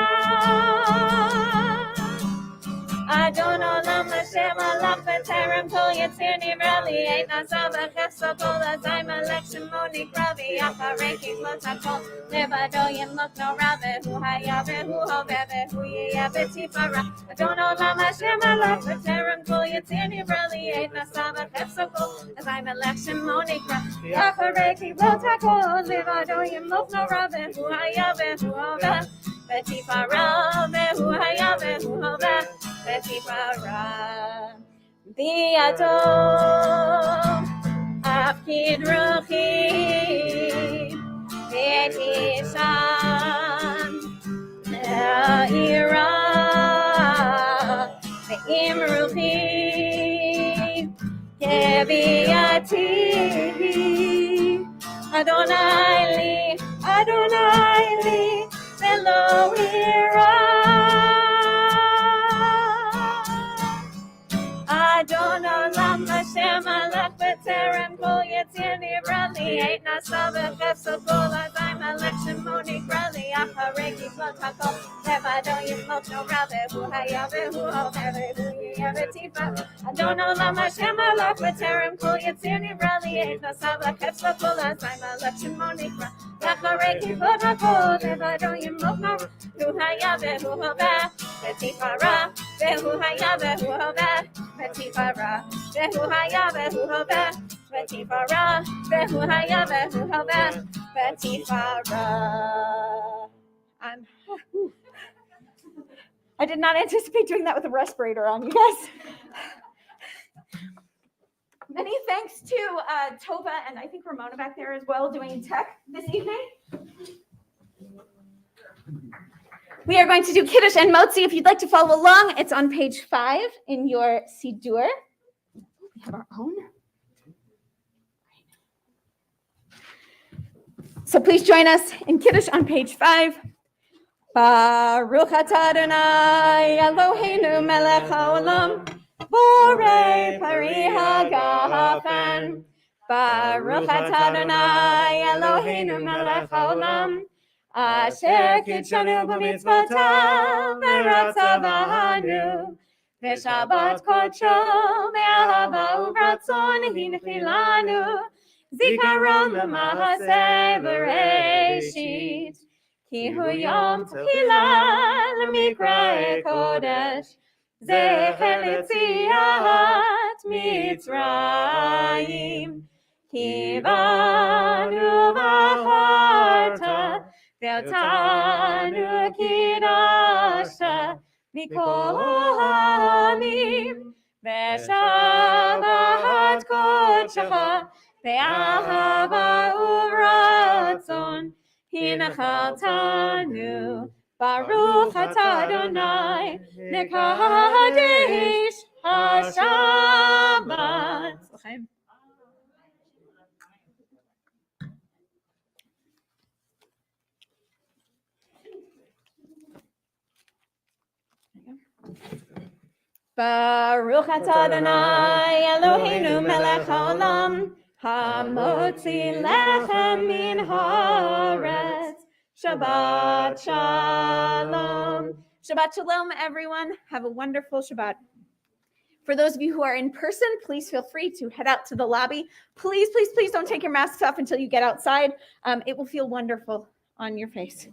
Adon Olam Hashem Alach B'Terem Kol Yitzir Nivrali Eit Nasav V'Chefso Kol Azai Melech Shemoni Gravi Acharei Kiflot HaKol Levado Yimlok No Rave Hu Haya Ve'Hu Hove Ve'Hu Yeh V'Tifara Adon Olam Hashem Alach B'Terem Kol Yitzir Nivrali Eit Nasav V'Chefso Kol Azai Melech Shemoni Gravi Acharei Kiflot HaKol Levado Yimlok No Rave Hu Haya Ve'Hu Hove V'Tifara Ve'Hu Haya Ve'Hu Hove V'Tifara Bi'ado Afkid Ruchi V'Tishan Le'ira Ve'im Ruchi Yeviati Adonai li Ve'lo ira Adon Olam Hashem Alach B'Terem Kol Yitzir Nivrali Eit Nasav V'Chefso Kol Azai Melech Shemoni Gravi Acharei Kiflot HaKol Levado Yimlok No Rave Hu Haya Ve'Hu Hove Ve'Hu Yeh V'Tifara Adon Olam Hashem Alach B'Terem Kol Yitzir Nivrali Eit Nasav V'Chefso Kol Azai Melech Shemoni Gravi Acharei Kiflot HaKol Levado Yimlok No Rave Hu Haya Ve'Hu Hove V'Tifara Ve'Hu Haya Ve'Hu Hove V'Tifara Ve'Hu Haya Ve'Hu Hove V'Tifara Ve'Hu Haya Ve'Hu Hove V'Tifara I did not anticipate doing that with a respirator on, you guys. Many thanks to Tova and I think Ramona back there as well doing tech this evening. We are going to do Kiddush and Motzi. If you'd like to follow along, it's on page 5 in your Sidur. We have our own. So please join us in Kiddush on page 5. Baruch atah Adonai Eloheinu melech haolam borei pari hagafen. Baruch atah Adonai Eloheinu melech haolam asher kidshanu b'mitzvotav v'ratza b'anu v'shabbat kodsho me'ahava u'ratzon hinchilanu zikaron l'ma'aseh b'reishit ki hu yom tefillah l'mikra'e kodesh zecher l'tziat Mitzrayim ki banu v'acharta ve'otanu kidashta mikol ha'amim ve'shabbat kodshecha ve'ahava u'ratzon hinachaltanu Baruch atah Adonai nekadesh hashabbat. Baruch atah Adonai Eloheinu melech haolam hamotzi lechem min haaretz. Shabbat shalom. Shabbat shalom, everyone. Have a wonderful Shabbat. For those of you who are in person, please feel free to head out to the lobby. Please, please, please don't take your masks off until you get outside. It will feel wonderful on your face.